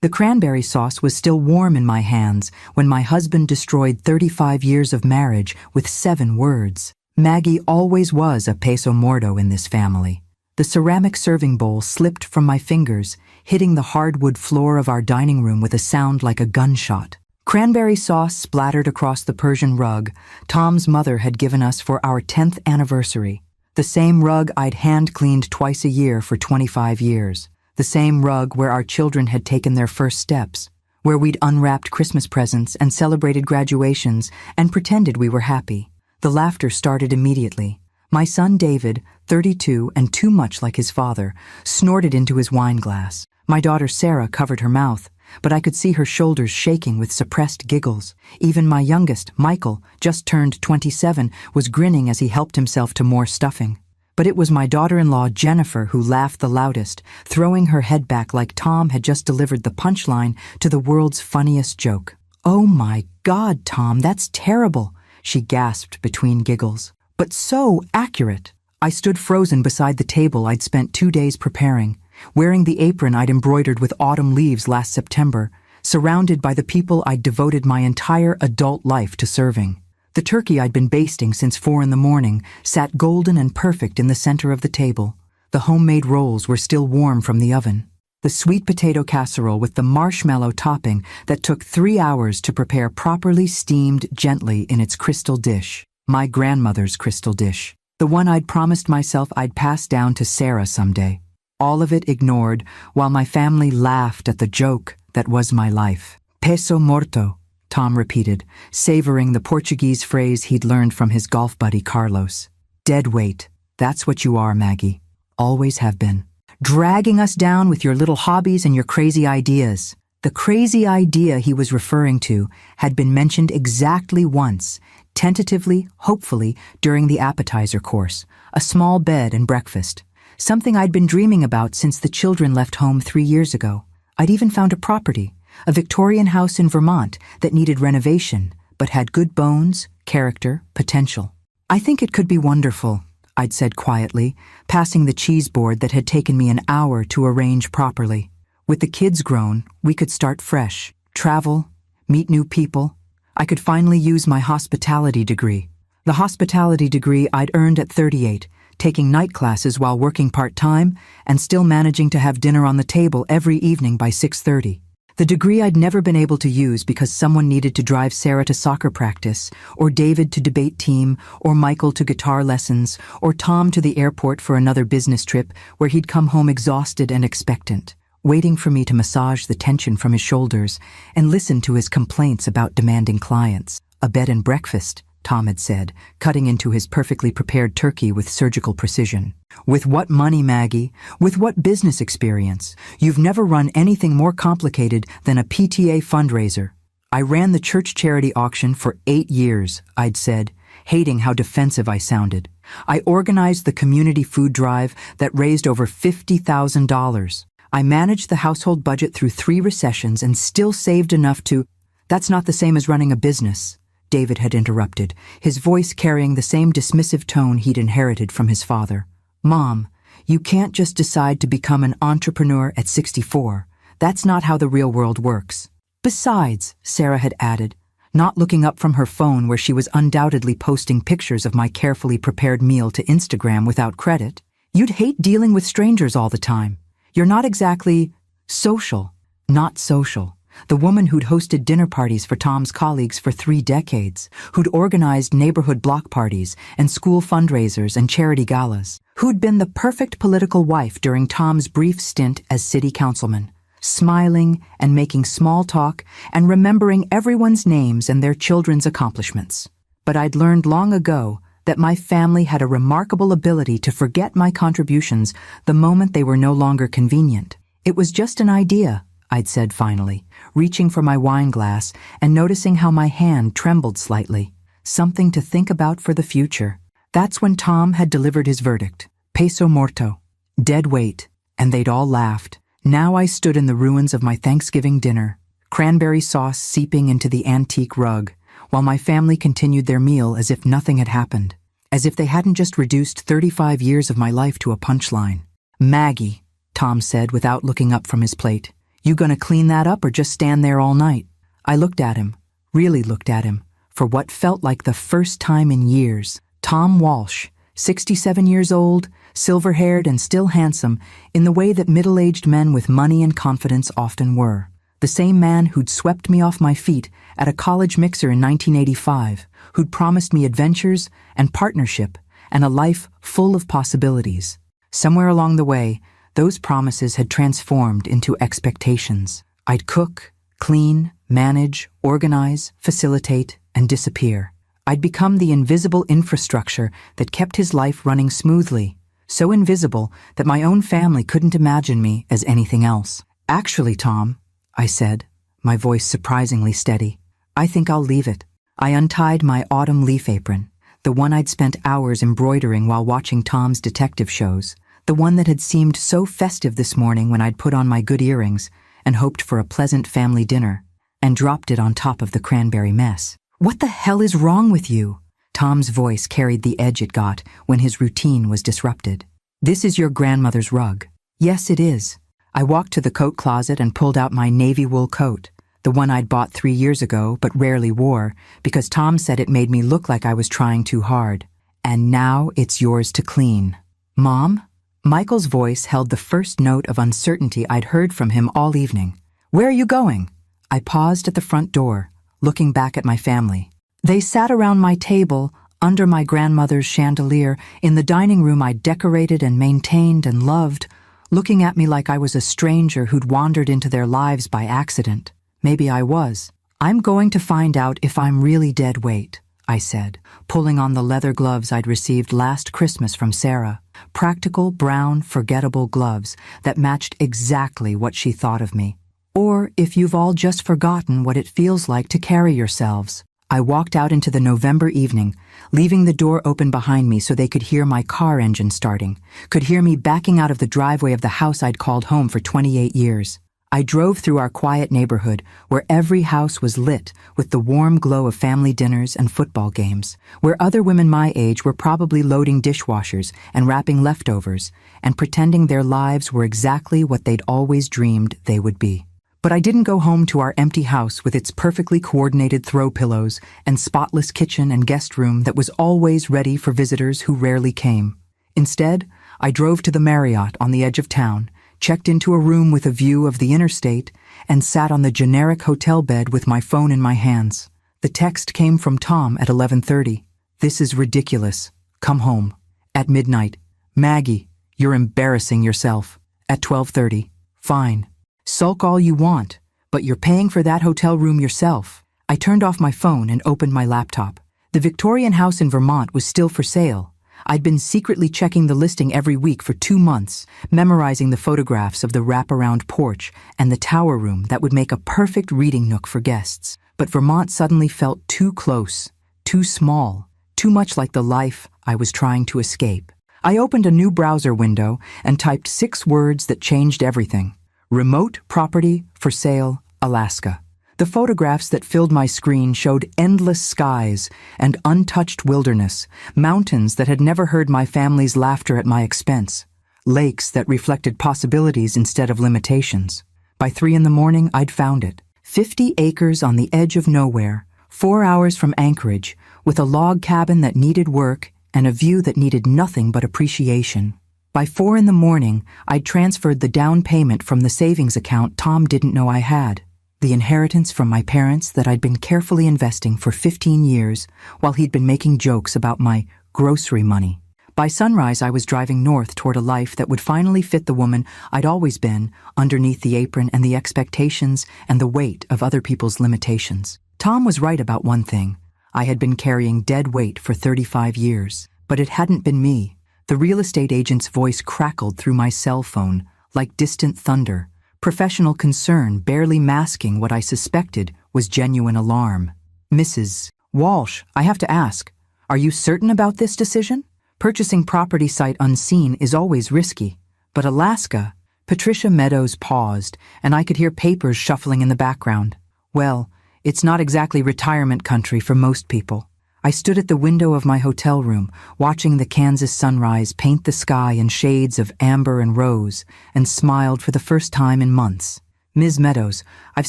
The cranberry sauce was still warm in my hands when my husband destroyed 35 years of marriage with 7 words. Maggie always was a peso muerto in this family. The ceramic serving bowl slipped from my fingers, hitting the hardwood floor of our dining room with a sound like a gunshot. Cranberry sauce splattered across the Persian rug Tom's mother had given us for our 10th anniversary. The same rug I'd hand-cleaned twice a year for 25 years. The same rug where our children had taken their first steps, where we'd unwrapped Christmas presents and celebrated graduations and pretended we were happy. The laughter started immediately. My son David, 32 and too much like his father, snorted into his wine glass. My daughter Sarah covered her mouth, but I could see her shoulders shaking with suppressed giggles. Even my youngest, Michael, just turned 27, was grinning as he helped himself to more stuffing. But it was my daughter-in-law Jennifer who laughed the loudest, throwing her head back like Tom had just delivered the punchline to the world's funniest joke. "Oh my God, Tom, that's terrible," she gasped between giggles. "But so accurate." I stood frozen beside the table I'd spent 2 days preparing, wearing the apron I'd embroidered with autumn leaves last September, surrounded by the people I'd devoted my entire adult life to serving. The turkey I'd been basting since 4 in the morning sat golden and perfect in the center of the table. The homemade rolls were still warm from the oven. The sweet potato casserole with the marshmallow topping that took 3 hours to prepare properly steamed gently in its crystal dish. My grandmother's crystal dish. The one I'd promised myself I'd pass down to Sarah someday. All of it ignored while my family laughed at the joke that was my life. "Peso morto," Tom repeated, savoring the Portuguese phrase he'd learned from his golf buddy Carlos. "Dead weight. That's what you are, Maggie. Always have been. Dragging us down with your little hobbies and your crazy ideas." The crazy idea he was referring to had been mentioned exactly once, tentatively, hopefully, during the appetizer course, a small bed and breakfast. Something I'd been dreaming about since the children left home 3 years ago. I'd even found a property, a Victorian house in Vermont that needed renovation, but had good bones, character, potential. "I think it could be wonderful," I'd said quietly, passing the cheese board that had taken me an hour to arrange properly. With the kids grown, we could start fresh, travel, meet new people. I could finally use my hospitality degree. The hospitality degree I'd earned at 38, taking night classes while working part-time and still managing to have dinner on the table every evening by 6:30. The degree I'd never been able to use because someone needed to drive Sarah to soccer practice, or David to debate team, or Michael to guitar lessons, or Tom to the airport for another business trip where he'd come home exhausted and expectant, waiting for me to massage the tension from his shoulders and listen to his complaints about demanding clients. "A bed and breakfast," Tom had said, cutting into his perfectly prepared turkey with surgical precision. "With what money, Maggie? With what business experience? You've never run anything more complicated than a PTA fundraiser." "I ran the church charity auction for 8 years, I'd said, hating how defensive I sounded. "I organized the community food drive that raised over $50,000. I managed the household budget through 3 recessions and still saved enough to—" "That's not the same as running a business," David had interrupted, his voice carrying the same dismissive tone he'd inherited from his father. "Mom, you can't just decide to become an entrepreneur at 64. That's not how the real world works." "Besides," Sarah had added, not looking up from her phone where she was undoubtedly posting pictures of my carefully prepared meal to Instagram without credit, "you'd hate dealing with strangers all the time. You're not exactly social." Not social. The woman who'd hosted dinner parties for Tom's colleagues for 3 decades, who'd organized neighborhood block parties and school fundraisers and charity galas, who'd been the perfect political wife during Tom's brief stint as city councilman, smiling and making small talk and remembering everyone's names and their children's accomplishments. But I'd learned long ago that my family had a remarkable ability to forget my contributions the moment they were no longer convenient. "It was just an idea," I'd said finally, reaching for my wine glass and noticing how my hand trembled slightly. "Something to think about for the future." That's when Tom had delivered his verdict. "Peso morto." Dead weight. And they'd all laughed. Now I stood in the ruins of my Thanksgiving dinner, cranberry sauce seeping into the antique rug, while my family continued their meal as if nothing had happened, as if they hadn't just reduced 35 years of my life to a punchline. "Maggie," Tom said without looking up from his plate, You gonna clean that up or just stand there all night? I looked at him, really looked at him, for what felt like the first time in years. Tom Walsh, 67 years old, silver-haired and still handsome, in the way that middle-aged men with money and confidence often were. The same man who'd swept me off my feet at a college mixer in 1985, who'd promised me adventures and partnership and a life full of possibilities. Somewhere along the way, those promises had transformed into expectations. I'd cook, clean, manage, organize, facilitate, and disappear. I'd become the invisible infrastructure that kept his life running smoothly, so invisible that my own family couldn't imagine me as anything else. Actually, Tom, I said, my voice surprisingly steady, I think I'll leave it. I untied my autumn leaf apron, the one I'd spent hours embroidering while watching Tom's detective shows, the one that had seemed so festive this morning when I'd put on my good earrings and hoped for a pleasant family dinner, and dropped it on top of the cranberry mess. What the hell is wrong with you? Tom's voice carried the edge it got when his routine was disrupted. This is your grandmother's rug. Yes, it is. I walked to the coat closet and pulled out my navy wool coat, the one I'd bought 3 years ago but rarely wore because Tom said it made me look like I was trying too hard. And now it's yours to clean. Mom? Michael's voice held the first note of uncertainty I'd heard from him all evening. Where are you going? I paused at the front door, looking back at my family. They sat around my table, under my grandmother's chandelier, in the dining room I'd decorated and maintained and loved, looking at me like I was a stranger who'd wandered into their lives by accident. Maybe I was. I'm going to find out if I'm really dead weight, I said, pulling on the leather gloves I'd received last Christmas from Sarah. Practical, brown, forgettable gloves that matched exactly what she thought of me. Or if you've all just forgotten what it feels like to carry yourselves. I walked out into the November evening, leaving the door open behind me so they could hear my car engine starting, could hear me backing out of the driveway of the house I'd called home for 28 years. I drove through our quiet neighborhood where every house was lit with the warm glow of family dinners and football games, where other women my age were probably loading dishwashers and wrapping leftovers and pretending their lives were exactly what they'd always dreamed they would be. But I didn't go home to our empty house with its perfectly coordinated throw pillows and spotless kitchen and guest room that was always ready for visitors who rarely came. Instead, I drove to the Marriott on the edge of town, checked into a room with a view of the interstate, and sat on the generic hotel bed with my phone in my hands. The text came from Tom at 11:30. This is ridiculous. Come home. At midnight. Maggie, you're embarrassing yourself. At 12:30. Fine. Sulk all you want, but you're paying for that hotel room yourself. I turned off my phone and opened my laptop. The Victorian house in Vermont was still for sale. I'd been secretly checking the listing every week for 2 months, memorizing the photographs of the wraparound porch and the tower room that would make a perfect reading nook for guests. But Vermont suddenly felt too close, too small, too much like the life I was trying to escape. I opened a new browser window and typed 6 words that changed everything. Remote property for sale, Alaska. The photographs that filled my screen showed endless skies and untouched wilderness, mountains that had never heard my family's laughter at my expense, lakes that reflected possibilities instead of limitations. By 3 a.m, I'd found it. 50 acres on the edge of nowhere, 4 hours from Anchorage, with a log cabin that needed work and a view that needed nothing but appreciation. By 4 a.m, I'd transferred the down payment from the savings account Tom didn't know I had, the inheritance from my parents that I'd been carefully investing for 15 years while he'd been making jokes about my grocery money. By sunrise, I was driving north toward a life that would finally fit the woman I'd always been underneath the apron and the expectations and the weight of other people's limitations. Tom was right about one thing. I had been carrying dead weight for 35 years, but it hadn't been me. The real estate agent's voice crackled through my cell phone like distant thunder, professional concern barely masking what I suspected was genuine alarm. Mrs. Walsh, I have to ask, are you certain about this decision? Purchasing property sight unseen is always risky, but Alaska... Patricia Meadows paused, and I could hear papers shuffling in the background. Well, it's not exactly retirement country for most people. I stood at the window of my hotel room, watching the Kansas sunrise paint the sky in shades of amber and rose, and smiled for the first time in months. Ms. Meadows, I've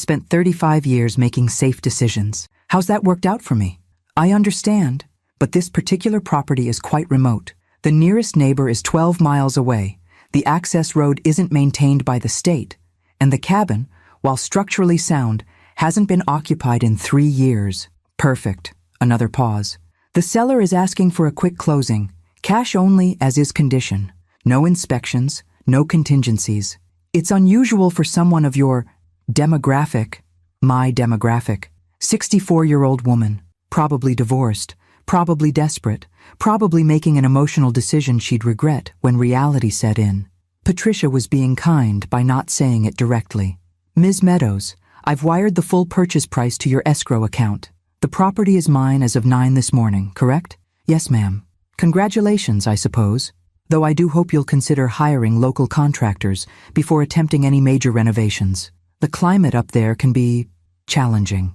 spent 35 years making safe decisions. How's that worked out for me? I understand, but this particular property is quite remote. The nearest neighbor is 12 miles away. The access road isn't maintained by the state, and the cabin, while structurally sound, hasn't been occupied in 3 years. Perfect. Another pause. The seller is asking for a quick closing. Cash only as is condition. No inspections, no contingencies. It's unusual for someone of your demographic, my demographic. 64-year-old woman, probably divorced, probably desperate, probably making an emotional decision she'd regret when reality set in. Patricia was being kind by not saying it directly. Ms. Meadows, I've wired the full purchase price to your escrow account. The property is mine as of 9 this morning, correct? Yes, ma'am. Congratulations, I suppose. Though I do hope you'll consider hiring local contractors before attempting any major renovations. The climate up there can be challenging.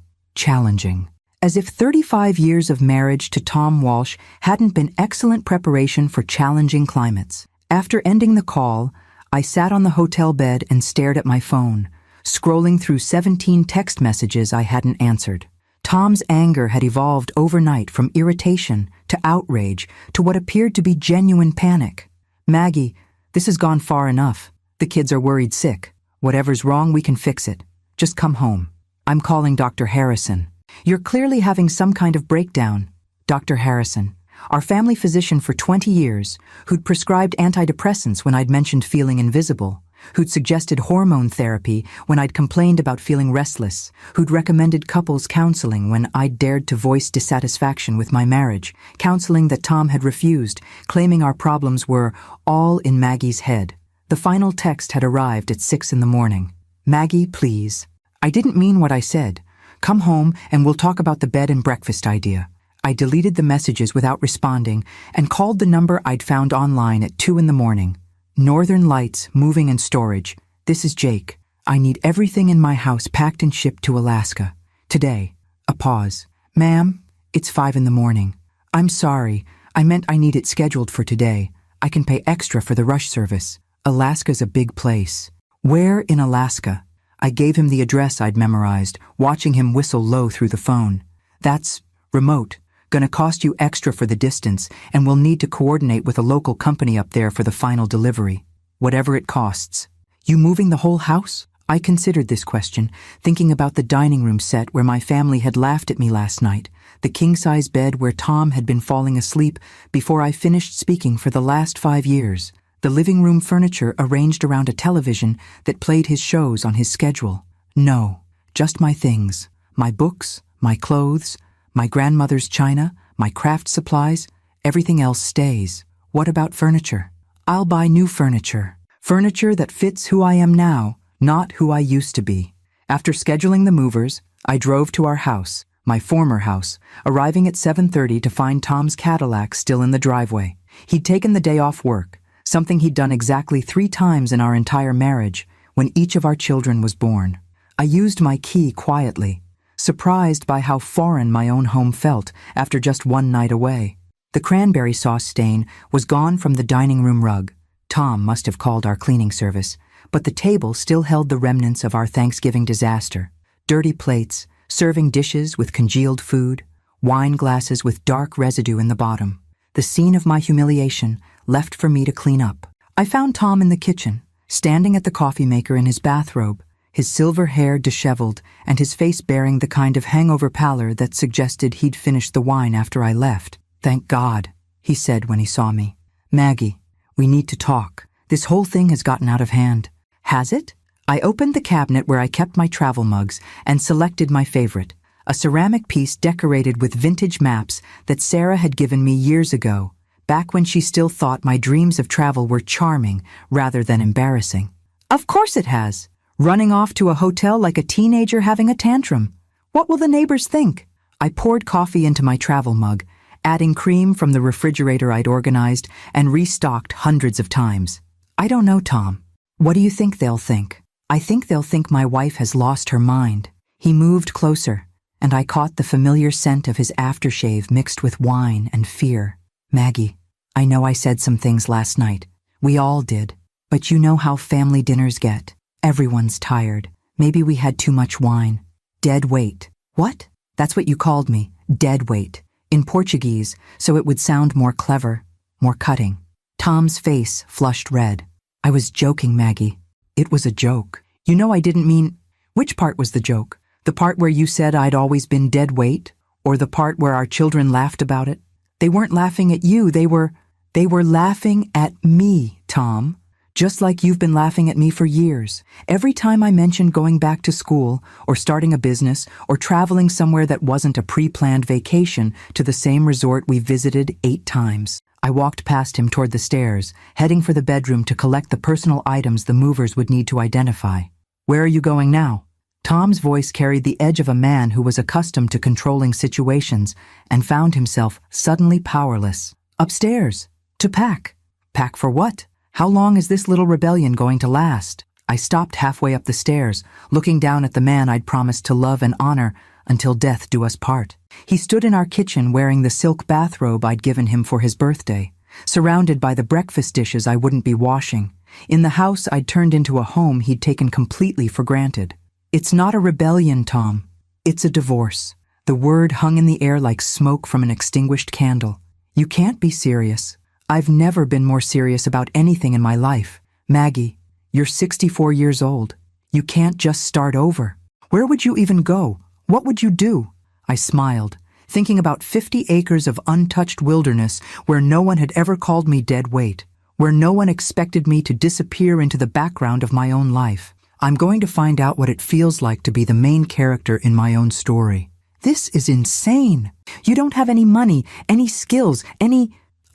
As if 35 years of marriage to Tom Walsh hadn't been excellent preparation for challenging climates. After ending the call, I sat on the hotel bed and stared at my phone, scrolling through 17 text messages I hadn't answered. Tom's anger had evolved overnight from irritation to outrage to what appeared to be genuine panic. Maggie, this has gone far enough. The kids are worried sick. Whatever's wrong, we can fix it. Just come home. I'm calling Dr. Harrison. You're clearly having some kind of breakdown. Dr. Harrison, our family physician for 20 years, who'd prescribed antidepressants when I'd mentioned feeling invisible, who'd suggested hormone therapy when I'd complained about feeling restless, who'd recommended couples counseling when I'd dared to voice dissatisfaction with my marriage, counseling that Tom had refused, claiming our problems were all in Maggie's head. The final text had arrived at 6 in the morning. Maggie, please. I didn't mean what I said. Come home and we'll talk about the bed and breakfast idea. I deleted the messages without responding and called the number I'd found online at 2 in the morning. Northern Lights, Moving and Storage. This is Jake. I need everything in my house packed and shipped to Alaska. Today. A pause. Ma'am, it's 5 in the morning. I'm sorry. I meant I need it scheduled for today. I can pay extra for the rush service. Alaska's a big place. Where in Alaska? I gave him the address I'd memorized, watching him whistle low through the phone. That's remote. Gonna cost you extra for the distance, and we'll need to coordinate with a local company up there for the final delivery. Whatever it costs. You moving the whole house? I considered this question, thinking about the dining room set where my family had laughed at me last night, the king-size bed where Tom had been falling asleep before I finished speaking for the last 5 years, the living room furniture arranged around a television that played his shows on his schedule. No, just my things, my books, my clothes, my grandmother's china, my craft supplies, everything else stays. What about furniture? I'll buy new furniture. Furniture that fits who I am now, not who I used to be. After scheduling the movers, I drove to our house, my former house, arriving at 7:30 to find Tom's Cadillac still in the driveway. He'd taken the day off work, something he'd done exactly 3 times in our entire marriage, when each of our children was born. I used my key quietly, surprised by how foreign my own home felt after just 1 night away. The cranberry sauce stain was gone from the dining room rug. Tom must have called our cleaning service, but the table still held the remnants of our Thanksgiving disaster. Dirty plates, serving dishes with congealed food, wine glasses with dark residue in the bottom. The scene of my humiliation left for me to clean up. I found Tom in the kitchen, standing at the coffee maker in his bathrobe, his silver hair disheveled and his face bearing the kind of hangover pallor that suggested he'd finished the wine after I left. Thank God, he said when he saw me. Maggie, we need to talk. This whole thing has gotten out of hand. Has it? I opened the cabinet where I kept my travel mugs and selected my favorite, a ceramic piece decorated with vintage maps that Sarah had given me years ago, back when she still thought my dreams of travel were charming rather than embarrassing. Of course it has. Running off to a hotel like a teenager having a tantrum. What will the neighbors think? I poured coffee into my travel mug, adding cream from the refrigerator I'd organized and restocked hundreds of times. I don't know, Tom. What do you think they'll think? I think they'll think my wife has lost her mind. He moved closer, and I caught the familiar scent of his aftershave mixed with wine and fear. Maggie, I know I said some things last night. We all did. But you know how family dinners get. Everyone's tired. Maybe we had too much wine. Dead weight. What? That's what you called me, dead weight. In Portuguese, so it would sound more clever, more cutting. Tom's face flushed red. I was joking, Maggie. It was a joke. You know I didn't mean... Which part was the joke? The part where you said I'd always been dead weight? Or the part where our children laughed about it? They weren't laughing at you, they were laughing at me, Tom. Just like you've been laughing at me for years. Every time I mentioned going back to school, or starting a business, or traveling somewhere that wasn't a pre-planned vacation to the same resort we visited 8 times. I walked past him toward the stairs, heading for the bedroom to collect the personal items the movers would need to identify. Where are you going now? Tom's voice carried the edge of a man who was accustomed to controlling situations and found himself suddenly powerless. Upstairs. To pack. Pack for what? How long is this little rebellion going to last? I stopped halfway up the stairs, looking down at the man I'd promised to love and honor until death do us part. He stood in our kitchen wearing the silk bathrobe I'd given him for his birthday, surrounded by the breakfast dishes I wouldn't be washing, in the house I'd turned into a home he'd taken completely for granted. It's not a rebellion, Tom. It's a divorce. The word hung in the air like smoke from an extinguished candle. You can't be serious. I've never been more serious about anything in my life. Maggie, you're 64 years old. You can't just start over. Where would you even go? What would you do? I smiled, thinking about 50 acres of untouched wilderness where no one had ever called me dead weight, where no one expected me to disappear into the background of my own life. I'm going to find out what it feels like to be the main character in my own story. This is insane. You don't have any money, any skills,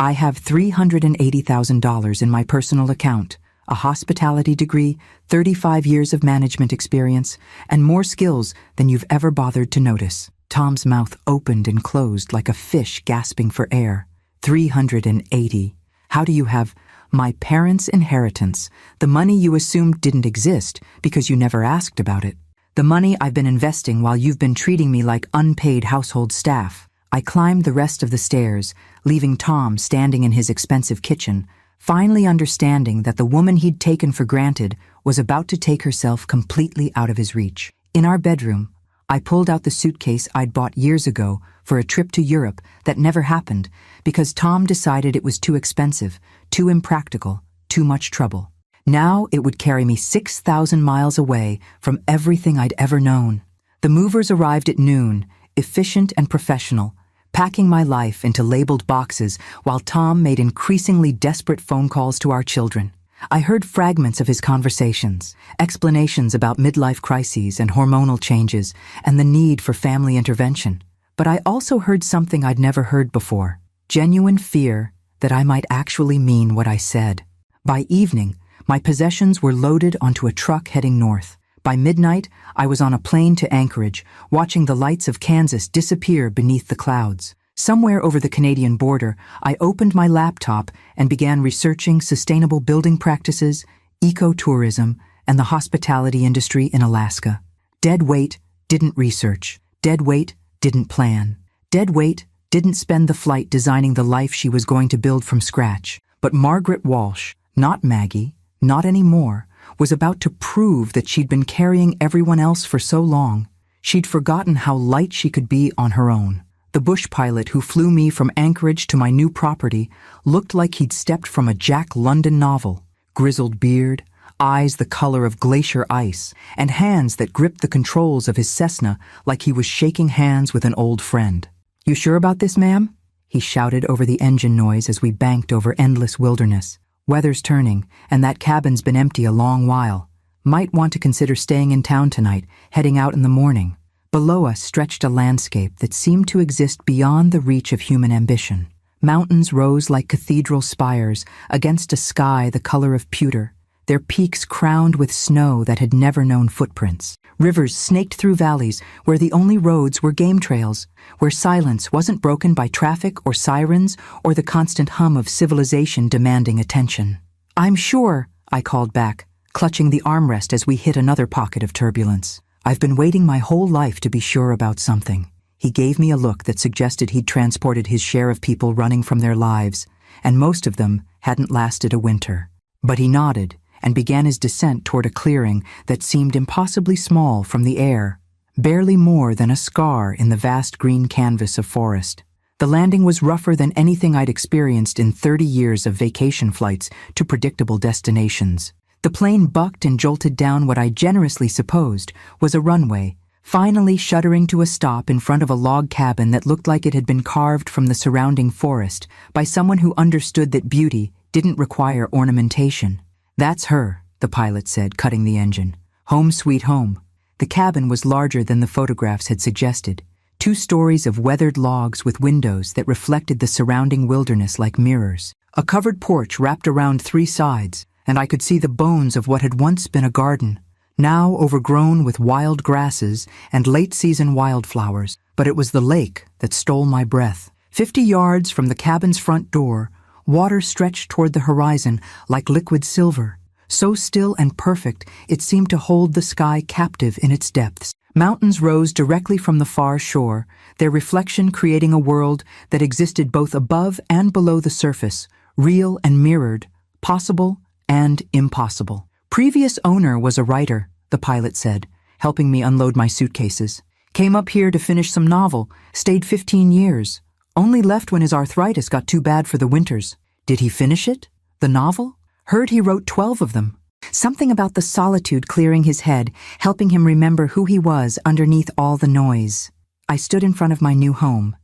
I have $380,000 in my personal account, a hospitality degree, 35 years of management experience, and more skills than you've ever bothered to notice. Tom's mouth opened and closed like a fish gasping for air. 380. How do you have my parents' inheritance, the money you assumed didn't exist because you never asked about it, the money I've been investing while you've been treating me like unpaid household staff? I climbed the rest of the stairs, leaving Tom standing in his expensive kitchen, finally understanding that the woman he'd taken for granted was about to take herself completely out of his reach. In our bedroom, I pulled out the suitcase I'd bought years ago for a trip to Europe that never happened because Tom decided it was too expensive, too impractical, too much trouble. Now it would carry me 6,000 miles away from everything I'd ever known. The movers arrived at noon, efficient and professional, packing my life into labeled boxes while Tom made increasingly desperate phone calls to our children. I heard fragments of his conversations, explanations about midlife crises and hormonal changes and the need for family intervention. But I also heard something I'd never heard before, genuine fear that I might actually mean what I said. By evening, my possessions were loaded onto a truck heading north. By midnight, I was on a plane to Anchorage, watching the lights of Kansas disappear beneath the clouds. Somewhere over the Canadian border, I opened my laptop and began researching sustainable building practices, ecotourism, and the hospitality industry in Alaska. Dead weight didn't research. Dead weight didn't plan. Dead weight didn't spend the flight designing the life she was going to build from scratch. But Margaret Walsh, not Maggie, not anymore, was about to prove that she'd been carrying everyone else for so long. She'd forgotten how light she could be on her own. The bush pilot who flew me from Anchorage to my new property looked like he'd stepped from a Jack London novel. Grizzled beard, eyes the color of glacier ice, and hands that gripped the controls of his Cessna like he was shaking hands with an old friend. "You sure about this, ma'am?" he shouted over the engine noise as we banked over endless wilderness. "Weather's turning, and that cabin's been empty a long while. Might want to consider staying in town tonight, heading out in the morning." Below us stretched a landscape that seemed to exist beyond the reach of human ambition. Mountains rose like cathedral spires against a sky the color of pewter, their peaks crowned with snow that had never known footprints. Rivers snaked through valleys where the only roads were game trails, where silence wasn't broken by traffic or sirens or the constant hum of civilization demanding attention. "I'm sure," I called back, clutching the armrest as we hit another pocket of turbulence. "I've been waiting my whole life to be sure about something." He gave me a look that suggested he'd transported his share of people running from their lives, and most of them hadn't lasted a winter. But he nodded, and began his descent toward a clearing that seemed impossibly small from the air, barely more than a scar in the vast green canvas of forest. The landing was rougher than anything I'd experienced in 30 years of vacation flights to predictable destinations. The plane bucked and jolted down what I generously supposed was a runway, finally shuddering to a stop in front of a log cabin that looked like it had been carved from the surrounding forest by someone who understood that beauty didn't require ornamentation. "That's her," the pilot said, cutting the engine. "Home sweet home." The cabin was larger than the photographs had suggested. 2 stories of weathered logs with windows that reflected the surrounding wilderness like mirrors. A covered porch wrapped around 3 sides, and I could see the bones of what had once been a garden, now overgrown with wild grasses and late-season wildflowers. But it was the lake that stole my breath. 50 yards from the cabin's front door, water stretched toward the horizon like liquid silver, so still and perfect it seemed to hold the sky captive in its depths. Mountains rose directly from the far shore, their reflection creating a world that existed both above and below the surface, real and mirrored, possible and impossible. "Previous owner was a writer," the pilot said, helping me unload my suitcases. "Came up here to finish some novel, stayed 15 years. Only left when his arthritis got too bad for the winters." "Did he finish it? The novel?" "Heard he wrote 12 of them." Something about the solitude clearing his head, helping him remember who he was underneath all the noise. I stood in front of my new home,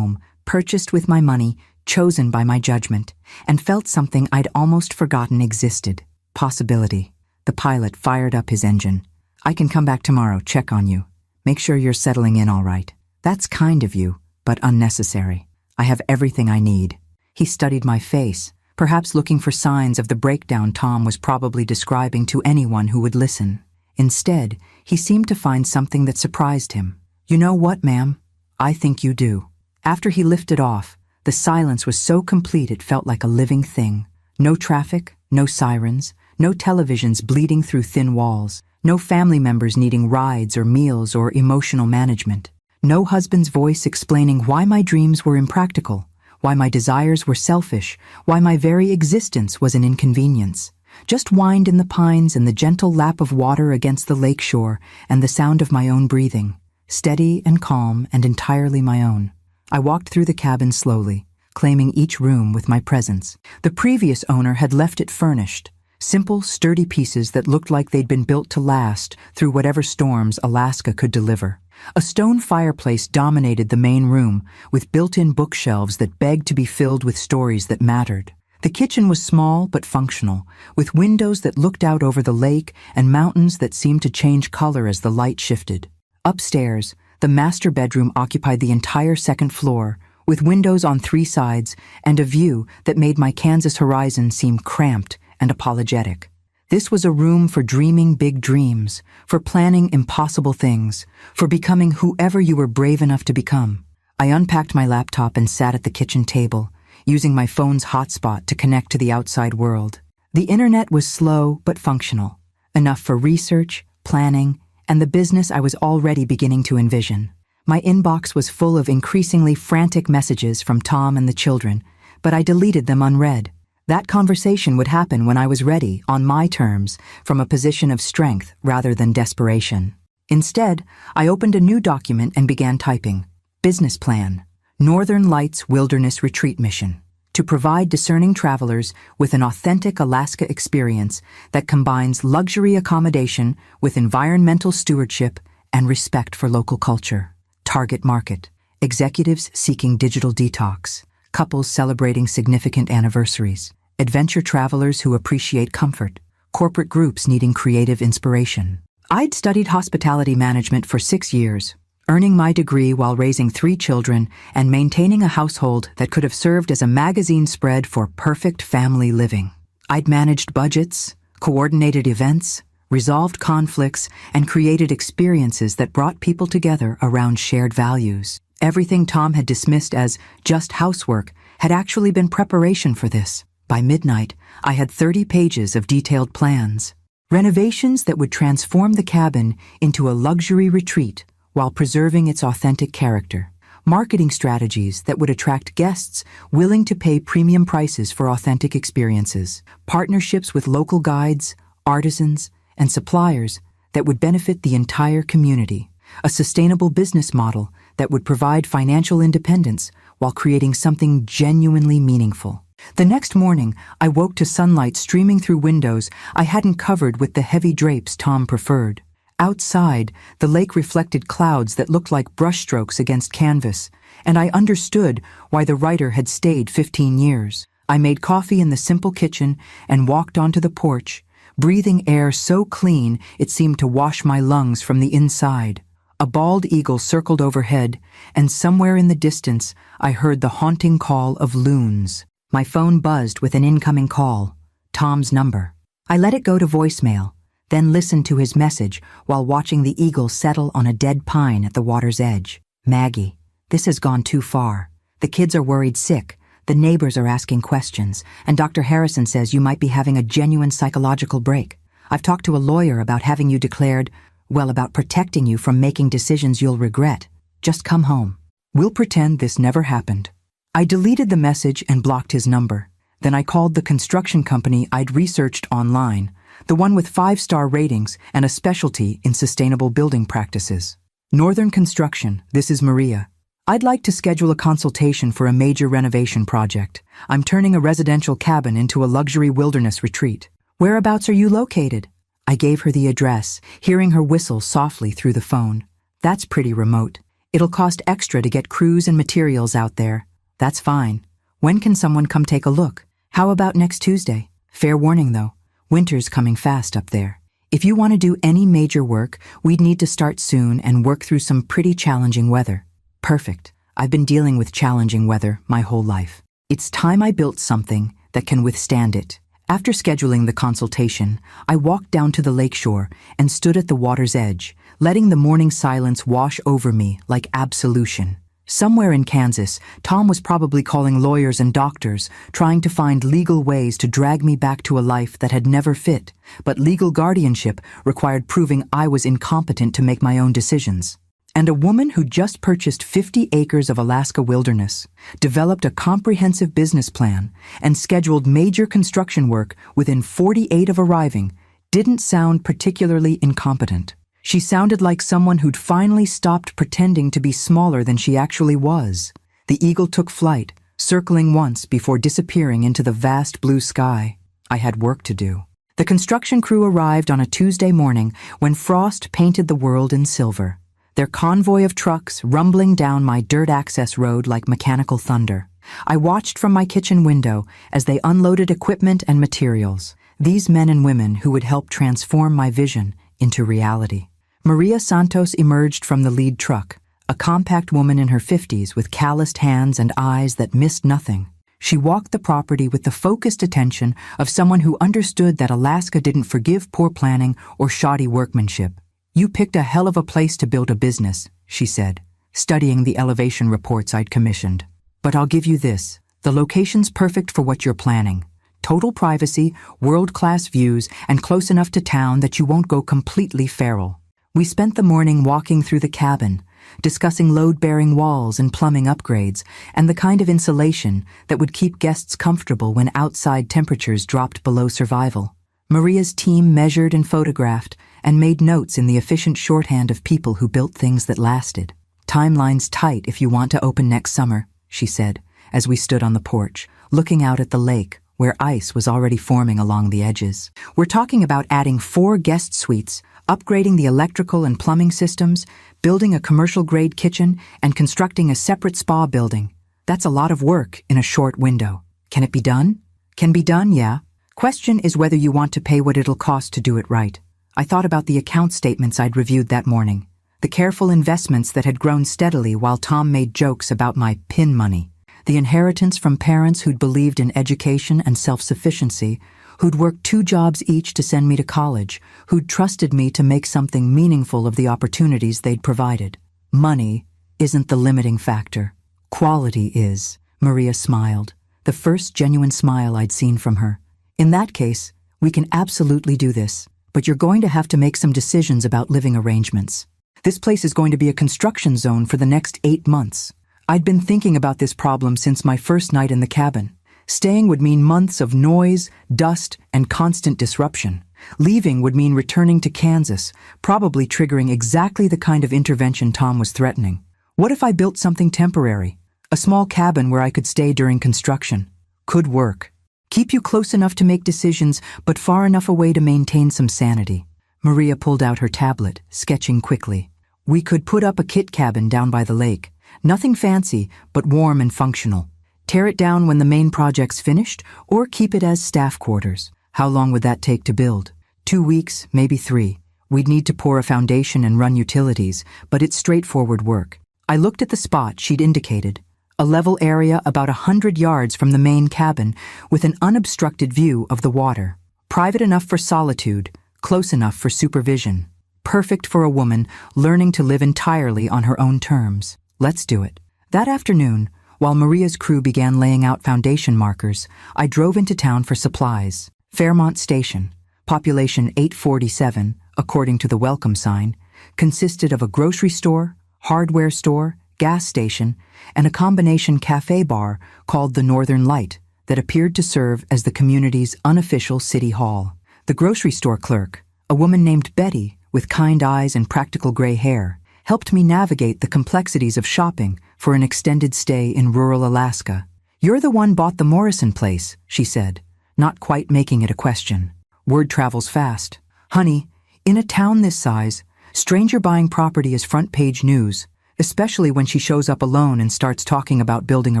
purchased with my money, chosen by my judgment, and felt something I'd almost forgotten existed. Possibility. The pilot fired up his engine. "I can come back tomorrow, check on you. Make sure you're settling in all right." "That's kind of you, but unnecessary. I have everything I need." He studied my face, perhaps looking for signs of the breakdown Tom was probably describing to anyone who would listen. Instead, he seemed to find something that surprised him. "You know what, ma'am? I think you do." After he lifted off, the silence was so complete it felt like a living thing. No traffic, no sirens, no televisions bleeding through thin walls, no family members needing rides or meals or emotional management. No husband's voice explaining why my dreams were impractical, why my desires were selfish, why my very existence was an inconvenience. Just wind in the pines and the gentle lap of water against the lake shore and the sound of my own breathing, steady and calm and entirely my own. I walked through the cabin slowly, claiming each room with my presence. The previous owner had left it furnished, simple, sturdy pieces that looked like they'd been built to last through whatever storms Alaska could deliver. A stone fireplace dominated the main room, with built-in bookshelves that begged to be filled with stories that mattered. The kitchen was small but functional, with windows that looked out over the lake and mountains that seemed to change color as the light shifted. Upstairs, the master bedroom occupied the entire second floor, with windows on 3 sides and a view that made my Kansas horizon seem cramped and apologetic. This was a room for dreaming big dreams, for planning impossible things, for becoming whoever you were brave enough to become. I unpacked my laptop and sat at the kitchen table, using my phone's hotspot to connect to the outside world. The internet was slow but functional, enough for research, planning, and the business I was already beginning to envision. My inbox was full of increasingly frantic messages from Tom and the children, but I deleted them unread. That conversation would happen when I was ready, on my terms, from a position of strength rather than desperation. Instead, I opened a new document and began typing. Business plan. Northern Lights Wilderness Retreat Mission. To provide discerning travelers with an authentic Alaska experience that combines luxury accommodation with environmental stewardship and respect for local culture. Target market. Executives seeking digital detox. Couples celebrating significant anniversaries. Adventure travelers who appreciate comfort. Corporate groups needing creative inspiration. I'd studied hospitality management for 6 years, earning my degree while raising 3 children and maintaining a household that could have served as a magazine spread for perfect family living. I'd managed budgets, coordinated events, resolved conflicts, and created experiences that brought people together around shared values. Everything Tom had dismissed as just housework had actually been preparation for this. By midnight, I had 30 pages of detailed plans. Renovations that would transform the cabin into a luxury retreat while preserving its authentic character. marketing strategies that would attract guests willing to pay premium prices for authentic experiences, partnerships with local guides, artisans, and suppliers that would benefit the entire community, a sustainable business model that would provide financial independence while creating something genuinely meaningful. The next morning, I woke to sunlight streaming through windows I hadn't covered with the heavy drapes Tom preferred. Outside, the lake reflected clouds that looked like brushstrokes against canvas, and I understood why the writer had stayed 15 years. I made coffee in the simple kitchen and walked onto the porch, breathing air so clean it seemed to wash my lungs from the inside. A bald eagle circled overhead, and somewhere in the distance, I heard the haunting call of loons. My phone buzzed with an incoming call, Tom's number. I let it go to voicemail, then listened to his message while watching the eagle settle on a dead pine at the water's edge. Maggie, this has gone too far. The kids are worried sick, the neighbors are asking questions, and Dr. Harrison says you might be having a genuine psychological break. I've talked to a lawyer about having you declared, about protecting you from making decisions you'll regret. Just come home. We'll pretend this never happened. I deleted the message and blocked his number. Then I called the construction company I'd researched online, the one with 5-star ratings and a specialty in sustainable building practices. Northern Construction, this is Maria. I'd like to schedule a consultation for a major renovation project. I'm turning a residential cabin into a luxury wilderness retreat. Whereabouts are you located? I gave her the address, hearing her whistle softly through the phone. That's pretty remote. It'll cost extra to get crews and materials out there. That's fine. When can someone come take a look? How about next Tuesday? Fair warning though, winter's coming fast up there. If you want to do any major work, we'd need to start soon and work through some pretty challenging weather. Perfect. I've been dealing with challenging weather my whole life. It's time I built something that can withstand it. After scheduling the consultation, I walked down to the lakeshore and stood at the water's edge, letting the morning silence wash over me like absolution. Somewhere in Kansas, Tom was probably calling lawyers and doctors, trying to find legal ways to drag me back to a life that had never fit, but legal guardianship required proving I was incompetent to make my own decisions. And a woman who just purchased 50 acres of Alaska wilderness, developed a comprehensive business plan, and scheduled major construction work within 48 of arriving, didn't sound particularly incompetent. She sounded like someone who'd finally stopped pretending to be smaller than she actually was. The eagle took flight, circling once before disappearing into the vast blue sky. I had work to do. The construction crew arrived on a Tuesday morning when frost painted the world in silver, their convoy of trucks rumbling down my dirt access road like mechanical thunder. I watched from my kitchen window as they unloaded equipment and materials, these men and women who would help transform my vision into reality. Maria Santos emerged from the lead truck, a compact woman in her 50s with calloused hands and eyes that missed nothing. She walked the property with the focused attention of someone who understood that Alaska didn't forgive poor planning or shoddy workmanship. "You picked a hell of a place to build a business," she said, studying the elevation reports I'd commissioned. "But I'll give you this. The location's perfect for what you're planning. Total privacy, world-class views, and close enough to town that you won't go completely feral." We spent the morning walking through the cabin, discussing load-bearing walls and plumbing upgrades, and the kind of insulation that would keep guests comfortable when outside temperatures dropped below survival. Maria's team measured and photographed, and made notes in the efficient shorthand of people who built things that lasted. "Timeline's tight if you want to open next summer," she said, as we stood on the porch, looking out at the lake, where ice was already forming along the edges. "We're talking about adding 4 guest suites, upgrading the electrical and plumbing systems, building a commercial-grade kitchen, and constructing a separate spa building. That's a lot of work in a short window. Can it be done? Can be done, yeah. Question is whether you want to pay what it'll cost to do it right." I thought about the account statements I'd reviewed that morning, the careful investments that had grown steadily while Tom made jokes about my pin money, the inheritance from parents who'd believed in education and self-sufficiency, who'd worked 2 jobs each to send me to college, who'd trusted me to make something meaningful of the opportunities they'd provided. Money isn't the limiting factor. Quality is, Maria smiled, the first genuine smile I'd seen from her. "In that case, we can absolutely do this, but you're going to have to make some decisions about living arrangements. This place is going to be a construction zone for the next 8 months. I'd been thinking about this problem since my first night in the cabin. Staying would mean months of noise, dust, and constant disruption. Leaving would mean returning to Kansas, probably triggering exactly the kind of intervention Tom was threatening. What if I built something temporary? A small cabin where I could stay during construction. Could work. Keep you close enough to make decisions, but far enough away to maintain some sanity. Maria pulled out her tablet, sketching quickly. We could put up a kit cabin down by the lake. Nothing fancy, but warm and functional. Tear it down when the main project's finished, or keep it as staff quarters. How long would that take to build? 2 weeks, maybe 3. We'd need to pour a foundation and run utilities, but it's straightforward work. I looked at the spot she'd indicated, a level area about 100 yards from the main cabin with an unobstructed view of the water. Private enough for solitude, close enough for supervision. Perfect for a woman learning to live entirely on her own terms. Let's do it. That afternoon, while Maria's crew began laying out foundation markers, I drove into town for supplies. Fairmont Station, population 847, according to the welcome sign, consisted of a grocery store, hardware store, gas station, and a combination cafe bar called the Northern Light that appeared to serve as the community's unofficial city hall. The grocery store clerk, a woman named Betty with kind eyes and practical gray hair, helped me navigate the complexities of shopping for an extended stay in rural Alaska. You're the one bought the Morrison place, she said, not quite making it a question. Word travels fast. Honey, in a town this size, stranger buying property is front-page news, especially when she shows up alone and starts talking about building a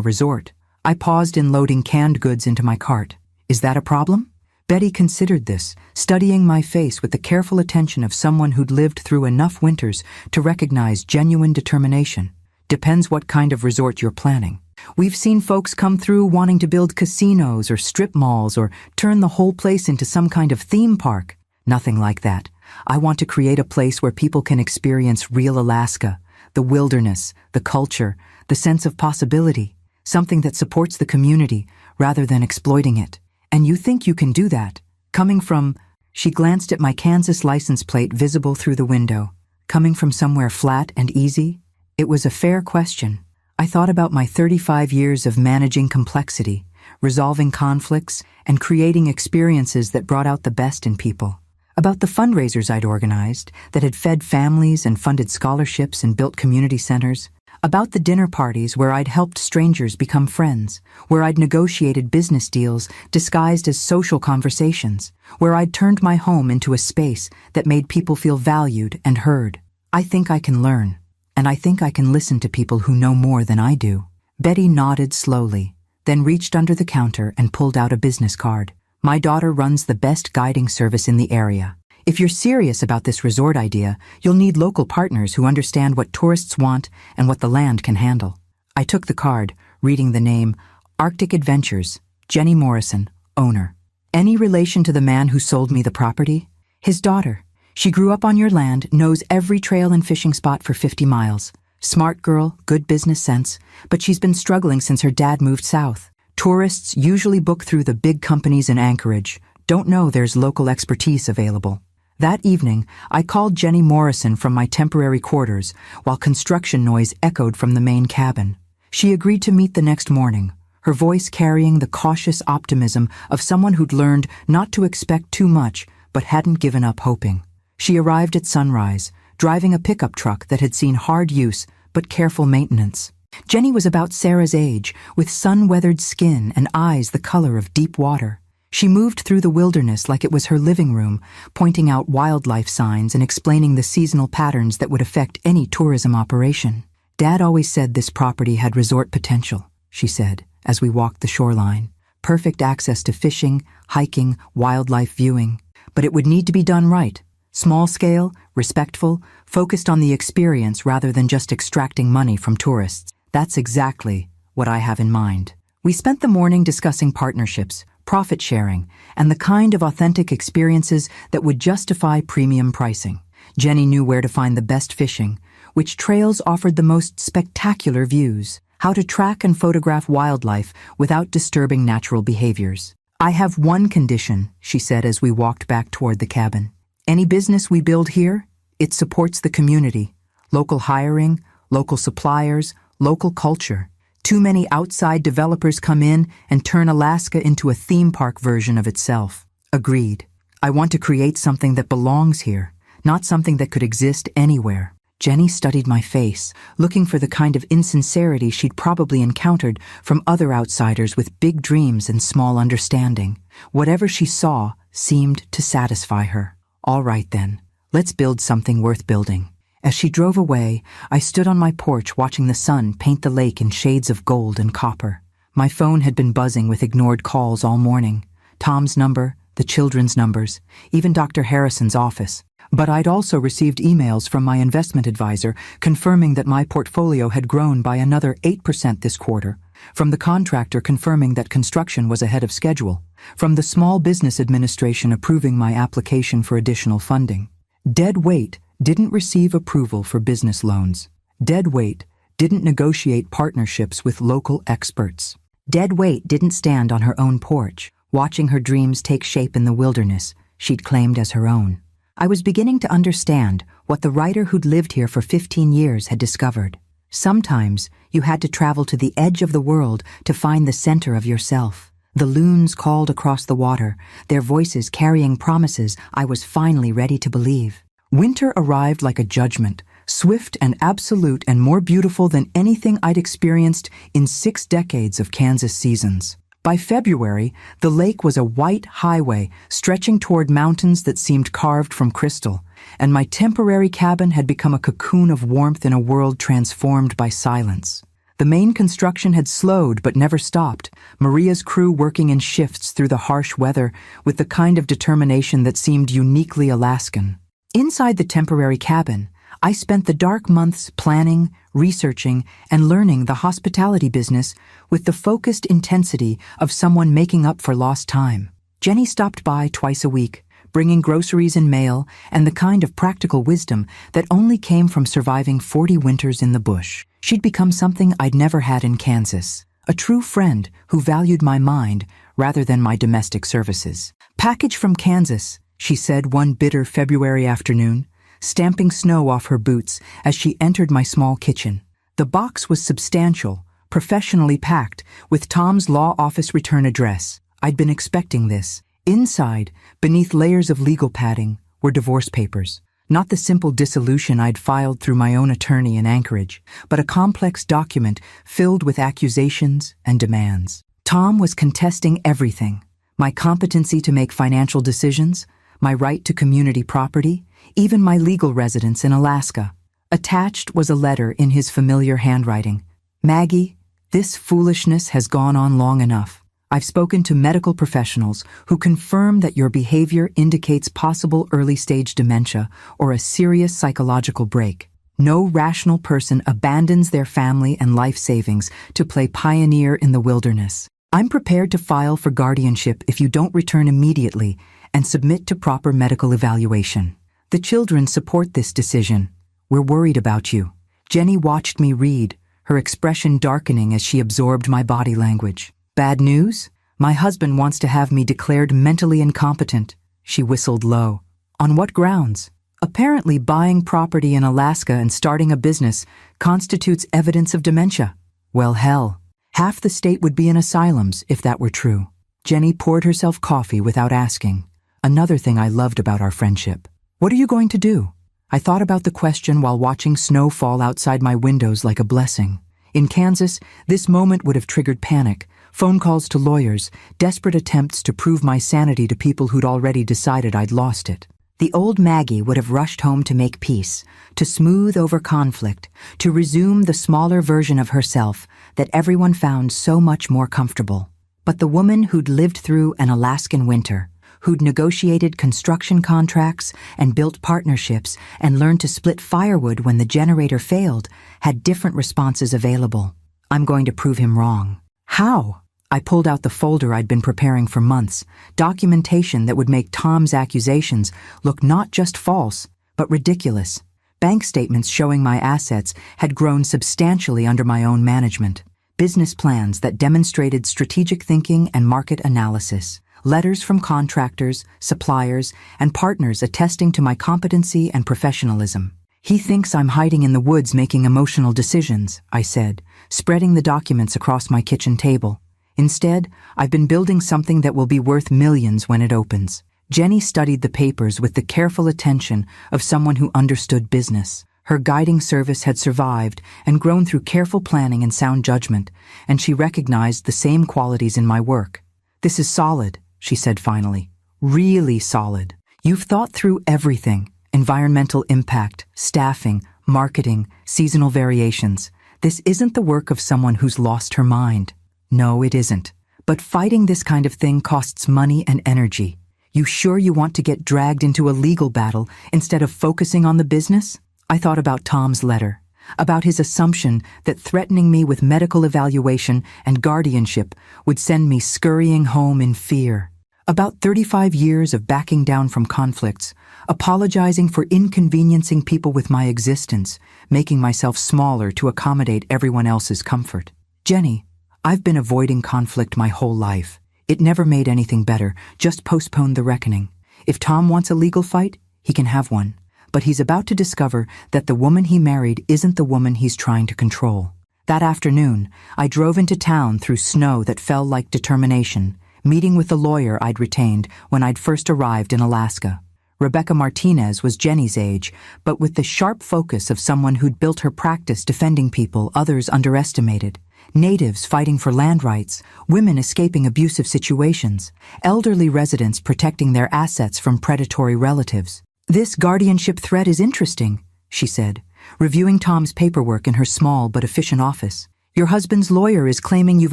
resort. I paused in loading canned goods into my cart. Is that a problem? Betty considered this, studying my face with the careful attention of someone who'd lived through enough winters to recognize genuine determination. Depends what kind of resort you're planning. We've seen folks come through wanting to build casinos or strip malls or turn the whole place into some kind of theme park. Nothing like that. I want to create a place where people can experience real Alaska, the wilderness, the culture, the sense of possibility, something that supports the community rather than exploiting it. And you think you can do that? Coming from, she glanced at my Kansas license plate visible through the window. Coming from somewhere flat and easy? It was a fair question. I thought about my 35 years of managing complexity, resolving conflicts, and creating experiences that brought out the best in people. About the fundraisers I'd organized that had fed families and funded scholarships and built community centers. About the dinner parties where I'd helped strangers become friends, where I'd negotiated business deals disguised as social conversations, where I'd turned my home into a space that made people feel valued and heard. I think I can learn, and I think I can listen to people who know more than I do. Betty nodded slowly, then reached under the counter and pulled out a business card. My daughter runs the best guiding service in the area. If you're serious about this resort idea, you'll need local partners who understand what tourists want and what the land can handle. I took the card, reading the name, Arctic Adventures, Jenny Morrison, owner. Any relation to the man who sold me the property? His daughter. She grew up on your land, knows every trail and fishing spot for 50 miles. Smart girl, good business sense, but she's been struggling since her dad moved south. Tourists usually book through the big companies in Anchorage. Don't know there's local expertise available. That evening, I called Jenny Morrison from my temporary quarters while construction noise echoed from the main cabin. She agreed to meet the next morning, her voice carrying the cautious optimism of someone who'd learned not to expect too much but hadn't given up hoping. She arrived at sunrise, driving a pickup truck that had seen hard use but careful maintenance. Jenny was about Sarah's age, with sun-weathered skin and eyes the color of deep water. She moved through the wilderness like it was her living room, pointing out wildlife signs and explaining the seasonal patterns that would affect any tourism operation. Dad always said this property had resort potential, she said, as we walked the shoreline. Perfect access to fishing, hiking, wildlife viewing. But it would need to be done right. Small scale, respectful, focused on the experience rather than just extracting money from tourists. That's exactly what I have in mind. We spent the morning discussing partnerships, profit sharing, and the kind of authentic experiences that would justify premium pricing. Jenny knew where to find the best fishing, which trails offered the most spectacular views, how to track and photograph wildlife without disturbing natural behaviors. I have one condition, she said as we walked back toward the cabin. Any business we build here, it supports the community. Local hiring, local suppliers, local culture. Too many outside developers come in and turn Alaska into a theme park version of itself. Agreed. I want to create something that belongs here, not something that could exist anywhere. Jenny studied my face, looking for the kind of insincerity she'd probably encountered from other outsiders with big dreams and small understanding. Whatever she saw seemed to satisfy her. All right then, let's build something worth building. As she drove away, I stood on my porch watching the sun paint the lake in shades of gold and copper. My phone had been buzzing with ignored calls all morning. Tom's number, the children's numbers, even Dr. Harrison's office. But I'd also received emails from my investment advisor confirming that my portfolio had grown by another 8% this quarter, from the contractor confirming that construction was ahead of schedule, from the Small Business Administration approving my application for additional funding. Dead weight didn't receive approval for business loans. Dead weight didn't negotiate partnerships with local experts. Dead weight didn't stand on her own porch, watching her dreams take shape in the wilderness she'd claimed as her own. I was beginning to understand what the writer who'd lived here for 15 years had discovered. Sometimes you had to travel to the edge of the world to find the center of yourself. The loons called across the water, their voices carrying promises I was finally ready to believe. Winter arrived like a judgment, swift and absolute and more beautiful than anything I'd experienced in 6 decades of Kansas seasons. By February, the lake was a white highway stretching toward mountains that seemed carved from crystal, and my temporary cabin had become a cocoon of warmth in a world transformed by silence. The main construction had slowed but never stopped, Maria's crew working in shifts through the harsh weather with the kind of determination that seemed uniquely Alaskan. Inside the temporary cabin, I spent the dark months planning, researching, and learning the hospitality business with the focused intensity of someone making up for lost time. Jenny stopped by twice a week, bringing groceries and mail and the kind of practical wisdom that only came from surviving 40 winters in the bush. She'd become something I'd never had in Kansas, a true friend who valued my mind rather than my domestic services. "Package from Kansas," she said one bitter February afternoon, stamping snow off her boots as she entered my small kitchen. The box was substantial, professionally packed, with Tom's law office return address. I'd been expecting this. Inside, beneath layers of legal padding, were divorce papers. Not the simple dissolution I'd filed through my own attorney in Anchorage, but a complex document filled with accusations and demands. Tom was contesting everything: my competency to make financial decisions, my right to community property, even my legal residence in Alaska. Attached was a letter in his familiar handwriting. "Maggie, this foolishness has gone on long enough. I've spoken to medical professionals who confirm that your behavior indicates possible early-stage dementia or a serious psychological break. No rational person abandons their family and life savings to play pioneer in the wilderness. I'm prepared to file for guardianship if you don't return immediately and submit to proper medical evaluation. The children support this decision. We're worried about you." Jenny watched me read, her expression darkening as she absorbed my body language. "Bad news? My husband wants to have me declared mentally incompetent." She whistled low. "On what grounds?" "Apparently buying property in Alaska and starting a business constitutes evidence of dementia." "Well, hell. Half the state would be in asylums if that were true." Jenny poured herself coffee without asking. Another thing I loved about our friendship. "What are you going to do?" I thought about the question while watching snow fall outside my windows like a blessing. In Kansas, this moment would have triggered panic, phone calls to lawyers, desperate attempts to prove my sanity to people who'd already decided I'd lost it. The old Maggie would have rushed home to make peace, to smooth over conflict, to resume the smaller version of herself that everyone found so much more comfortable. But the woman who'd lived through an Alaskan winter, who'd negotiated construction contracts and built partnerships and learned to split firewood when the generator failed, had different responses available. I'm going to prove him wrong. How? I pulled out the folder I'd been preparing for months, documentation that would make Tom's accusations look not just false, but ridiculous. Bank statements showing my assets had grown substantially under my own management. Business plans that demonstrated strategic thinking and market analysis. Letters from contractors, suppliers, and partners attesting to my competency and professionalism. He thinks I'm hiding in the woods making emotional decisions, I said, spreading the documents across my kitchen table. Instead, I've been building something that will be worth millions when it opens. Jenny studied the papers with the careful attention of someone who understood business. Her guiding service had survived and grown through careful planning and sound judgment, and she recognized the same qualities in my work. "This is solid," she said finally. "Really solid. You've thought through everything. Environmental impact, staffing, marketing, seasonal variations. This isn't the work of someone who's lost her mind. No, it isn't. But fighting this kind of thing costs money and energy. You sure you want to get dragged into a legal battle instead of focusing on the business?" I thought about Tom's letter, about his assumption that threatening me with medical evaluation and guardianship would send me scurrying home in fear. About 35 years of backing down from conflicts, apologizing for inconveniencing people with my existence, making myself smaller to accommodate everyone else's comfort. "Jenny, I've been avoiding conflict my whole life. It never made anything better, just postponed the reckoning. If Tom wants a legal fight, he can have one. But he's about to discover that the woman he married isn't the woman he's trying to control." That afternoon, I drove into town through snow that fell like determination, meeting with the lawyer I'd retained when I'd first arrived in Alaska. Rebecca Martinez was Jenny's age, but with the sharp focus of someone who'd built her practice defending people others underestimated. Natives fighting for land rights, women escaping abusive situations, elderly residents protecting their assets from predatory relatives. "This guardianship threat is interesting," she said, reviewing Tom's paperwork in her small but efficient office. "Your husband's lawyer is claiming you've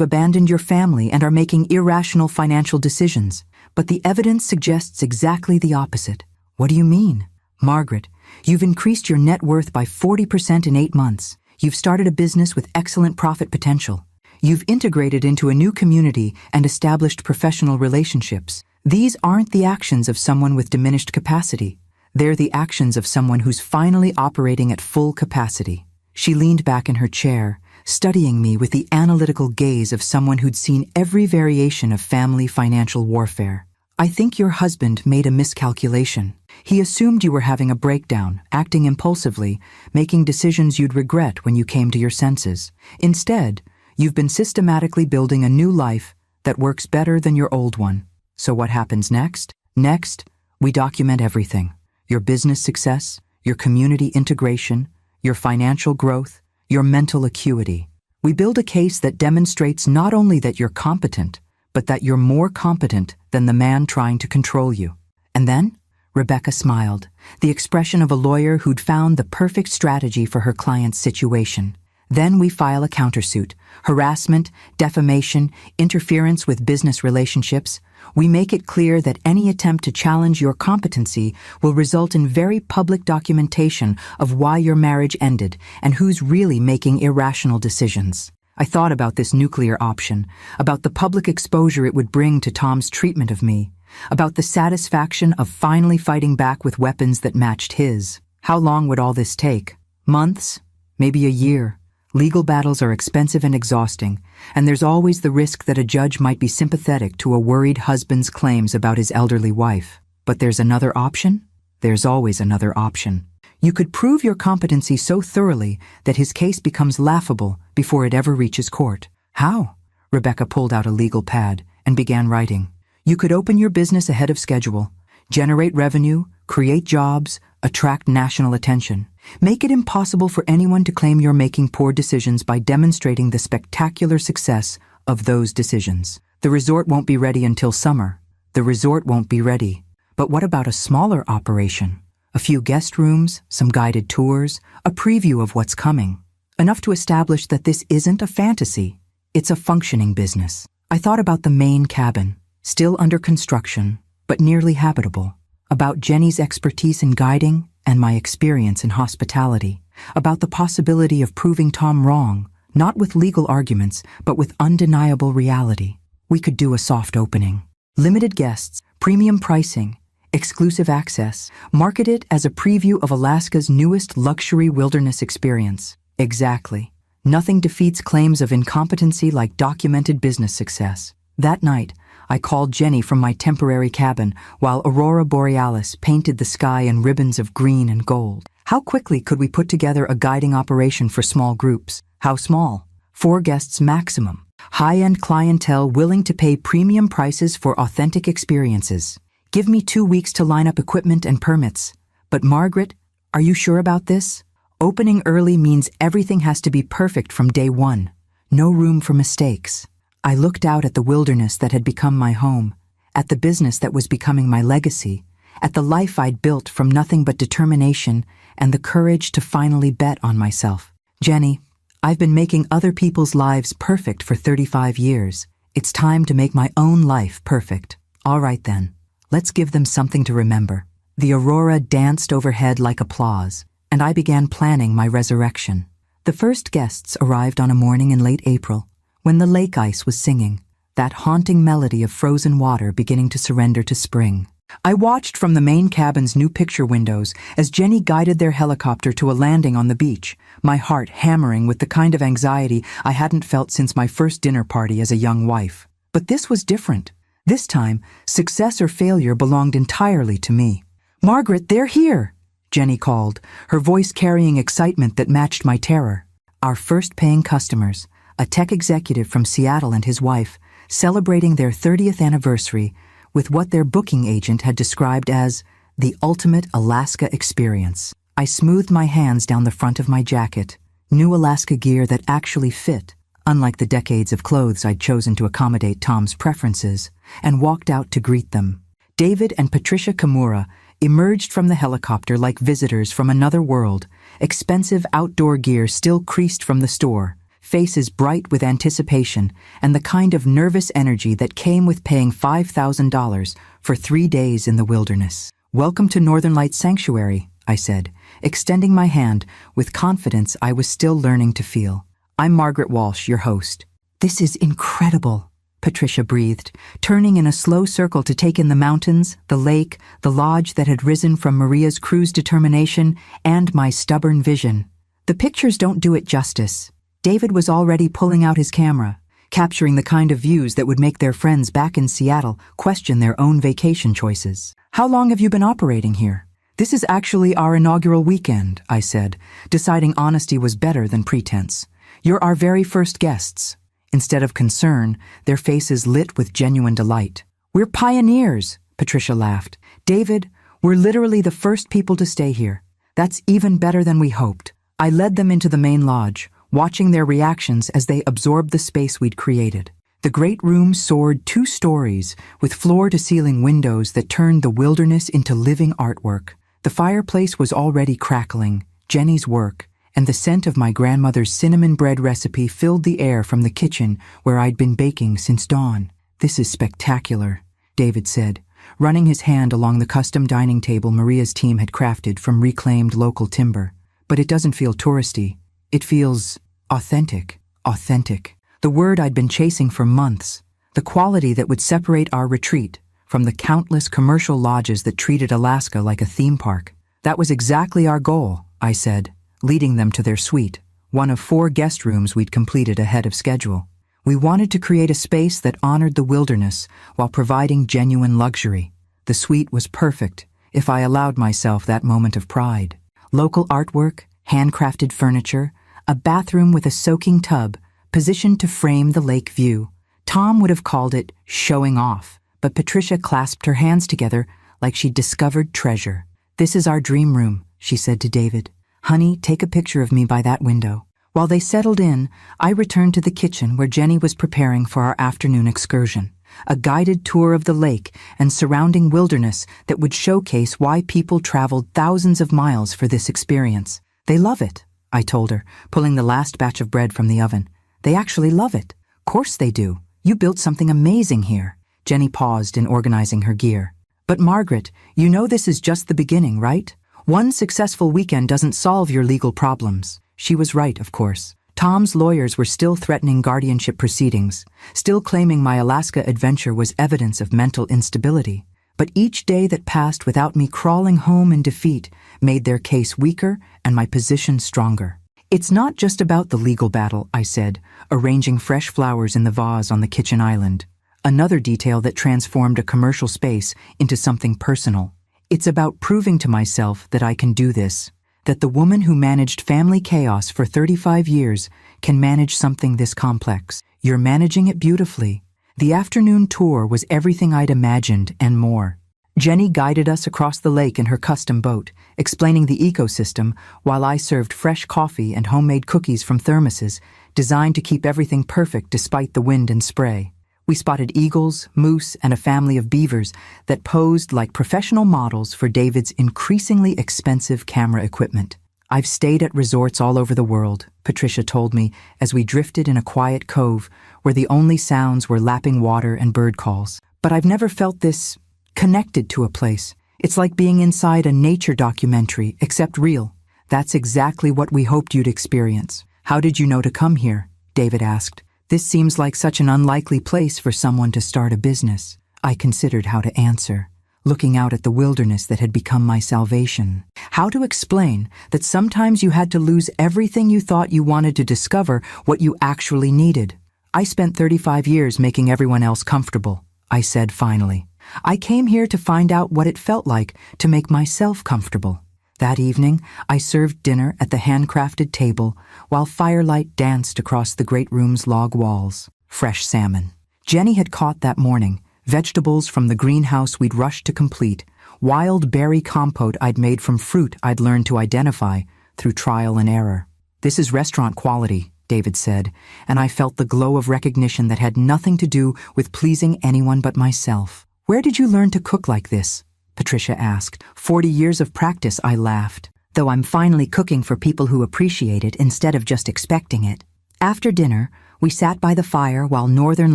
abandoned your family and are making irrational financial decisions, but the evidence suggests exactly the opposite." "What do you mean?" "Margaret, you've increased your net worth by 40% in 8 months. You've started a business with excellent profit potential. You've integrated into a new community and established professional relationships. These aren't the actions of someone with diminished capacity. They're the actions of someone who's finally operating at full capacity." She leaned back in her chair, studying me with the analytical gaze of someone who'd seen every variation of family financial warfare. "I think your husband made a miscalculation. He assumed you were having a breakdown, acting impulsively, making decisions you'd regret when you came to your senses. Instead, you've been systematically building a new life that works better than your old one. So what happens next? Next, we document everything. Your business success, your community integration, your financial growth, your mental acuity. We build a case that demonstrates not only that you're competent, but that you're more competent than the man trying to control you." "And then?" Rebecca smiled, the expression of a lawyer who'd found the perfect strategy for her client's situation. "Then we file a countersuit. Harassment, defamation, interference with business relationships. We make it clear that any attempt to challenge your competency will result in very public documentation of why your marriage ended and who's really making irrational decisions." I thought about this nuclear option, about the public exposure it would bring to Tom's treatment of me, about the satisfaction of finally fighting back with weapons that matched his. How long would all this take? Months? Maybe a year. Legal battles are expensive and exhausting, and there's always the risk that a judge might be sympathetic to a worried husband's claims about his elderly wife. But there's another option? There's always another option. You could prove your competency so thoroughly that his case becomes laughable before it ever reaches court. How? Rebecca pulled out a legal pad and began writing. You could open your business ahead of schedule, generate revenue, create jobs, attract national attention. Make it impossible for anyone to claim you're making poor decisions by demonstrating the spectacular success of those decisions. The resort won't be ready until summer. The resort won't be ready. But what about a smaller operation? A few guest rooms, some guided tours, a preview of what's coming. Enough to establish that this isn't a fantasy. It's a functioning business. I thought about the main cabin, still under construction, but nearly habitable. About Jenny's expertise in guiding and my experience in hospitality. About the possibility of proving Tom wrong, not with legal arguments, but with undeniable reality. We could do a soft opening. Limited guests, premium pricing, exclusive access. Market it as a preview of Alaska's newest luxury wilderness experience. Exactly. Nothing defeats claims of incompetency like documented business success. That night, I called Jenny from my temporary cabin while Aurora Borealis painted the sky in ribbons of green and gold. How quickly could we put together a guiding operation for small groups? How small? 4 guests maximum. High-end clientele willing to pay premium prices for authentic experiences. Give me 2 weeks to line up equipment and permits. But Margaret, are you sure about this? Opening early means everything has to be perfect from day one. No room for mistakes. I looked out at the wilderness that had become my home, at the business that was becoming my legacy, at the life I'd built from nothing but determination and the courage to finally bet on myself. Jenny, I've been making other people's lives perfect for 35 years. It's time to make my own life perfect. All right then, let's give them something to remember. The aurora danced overhead like applause, and I began planning my resurrection. The first guests arrived on a morning in late April, when the lake ice was singing, that haunting melody of frozen water beginning to surrender to spring. I watched from the main cabin's new picture windows as Jenny guided their helicopter to a landing on the beach, my heart hammering with the kind of anxiety I hadn't felt since my first dinner party as a young wife. But this was different. This time, success or failure belonged entirely to me. "Margaret, they're here!" Jenny called, her voice carrying excitement that matched my terror. Our first paying customers, a tech executive from Seattle and his wife, celebrating their 30th anniversary with what their booking agent had described as the ultimate Alaska experience. I smoothed my hands down the front of my jacket, new Alaska gear that actually fit, unlike the decades of clothes I'd chosen to accommodate Tom's preferences, and walked out to greet them. David and Patricia Kimura emerged from the helicopter like visitors from another world, expensive outdoor gear still creased from the store, faces bright with anticipation and the kind of nervous energy that came with paying $5,000 for 3 days in the wilderness. "Welcome to Northern Lights Sanctuary," I said, extending my hand with confidence I was still learning to feel. "I'm Margaret Walsh, your host." "This is incredible," Patricia breathed, turning in a slow circle to take in the mountains, the lake, the lodge that had risen from Maria's cruise determination, and my stubborn vision. The pictures don't do it justice. David was already pulling out his camera, capturing the kind of views that would make their friends back in Seattle question their own vacation choices. "How long have you been operating here?" "This is actually our inaugural weekend," I said, deciding honesty was better than pretense. "You're our very first guests." Instead of concern, their faces lit with genuine delight. "We're pioneers," Patricia laughed. "David, we're literally the first people to stay here. That's even better than we hoped." I led them into the main lodge, watching their reactions as they absorbed the space we'd created. The great room soared 2 stories, with floor-to-ceiling windows that turned the wilderness into living artwork. The fireplace was already crackling, Jenny's work, and the scent of my grandmother's cinnamon bread recipe filled the air from the kitchen where I'd been baking since dawn. "This is spectacular," David said, running his hand along the custom dining table Maria's team had crafted from reclaimed local timber. "But it doesn't feel touristy. It feels authentic. Authentic. The word I'd been chasing for months. The quality that would separate our retreat from the countless commercial lodges that treated Alaska like a theme park. That was exactly our goal," I said, leading them to their suite, one of 4 guest rooms we'd completed ahead of schedule. We wanted to create a space that honored the wilderness while providing genuine luxury. The suite was perfect, if I allowed myself that moment of pride. Local artwork, handcrafted furniture, a bathroom with a soaking tub, positioned to frame the lake view. Tom would have called it showing off, but Patricia clasped her hands together like she'd discovered treasure. "This is our dream room," she said to David. "Honey, take a picture of me by that window." While they settled in, I returned to the kitchen where Jenny was preparing for our afternoon excursion, a guided tour of the lake and surrounding wilderness that would showcase why people traveled thousands of miles for this experience. "They love it," I told her, pulling the last batch of bread from the oven. "They actually love it." "Course they do. You built something amazing here." Jenny paused in organizing her gear. "But Margaret, you know this is just the beginning, right? One successful weekend doesn't solve your legal problems." She was right, of course. Tom's lawyers were still threatening guardianship proceedings, still claiming my Alaska adventure was evidence of mental instability. But each day that passed without me crawling home in defeat made their case weaker and my position stronger. "It's not just about the legal battle," I said, arranging fresh flowers in the vase on the kitchen island, another detail that transformed a commercial space into something personal. "It's about proving to myself that I can do this, that the woman who managed family chaos for 35 years can manage something this complex. You're managing it beautifully. The afternoon tour was everything I'd imagined and more. Jenny guided us across the lake in her custom boat, explaining the ecosystem while I served fresh coffee and homemade cookies from thermoses, designed to keep everything perfect despite the wind and spray. We spotted eagles, moose, and a family of beavers that posed like professional models for David's increasingly expensive camera equipment. I've stayed at resorts all over the world, Patricia told me as we drifted in a quiet cove where the only sounds were lapping water and bird calls. But I've never felt this connected to a place. It's like being inside a nature documentary, except real. That's exactly what we hoped you'd experience. How did you know to come here? David asked. This seems like such an unlikely place for someone to start a business. I considered how to answer, looking out at the wilderness that had become my salvation. How to explain that sometimes you had to lose everything you thought you wanted to discover what you actually needed. I spent 35 years making everyone else comfortable, I said finally. I came here to find out what it felt like to make myself comfortable. That evening, I served dinner at the handcrafted table while firelight danced across the great room's log walls. Fresh salmon. Jenny had caught that morning, vegetables from the greenhouse we'd rushed to complete, wild berry compote I'd made from fruit I'd learned to identify through trial and error. This is restaurant quality, David said, and I felt the glow of recognition that had nothing to do with pleasing anyone but myself. Where did you learn to cook like this? Patricia asked. 40 years of practice, I laughed. Though I'm finally cooking for people who appreciate it instead of just expecting it. After dinner, we sat by the fire while northern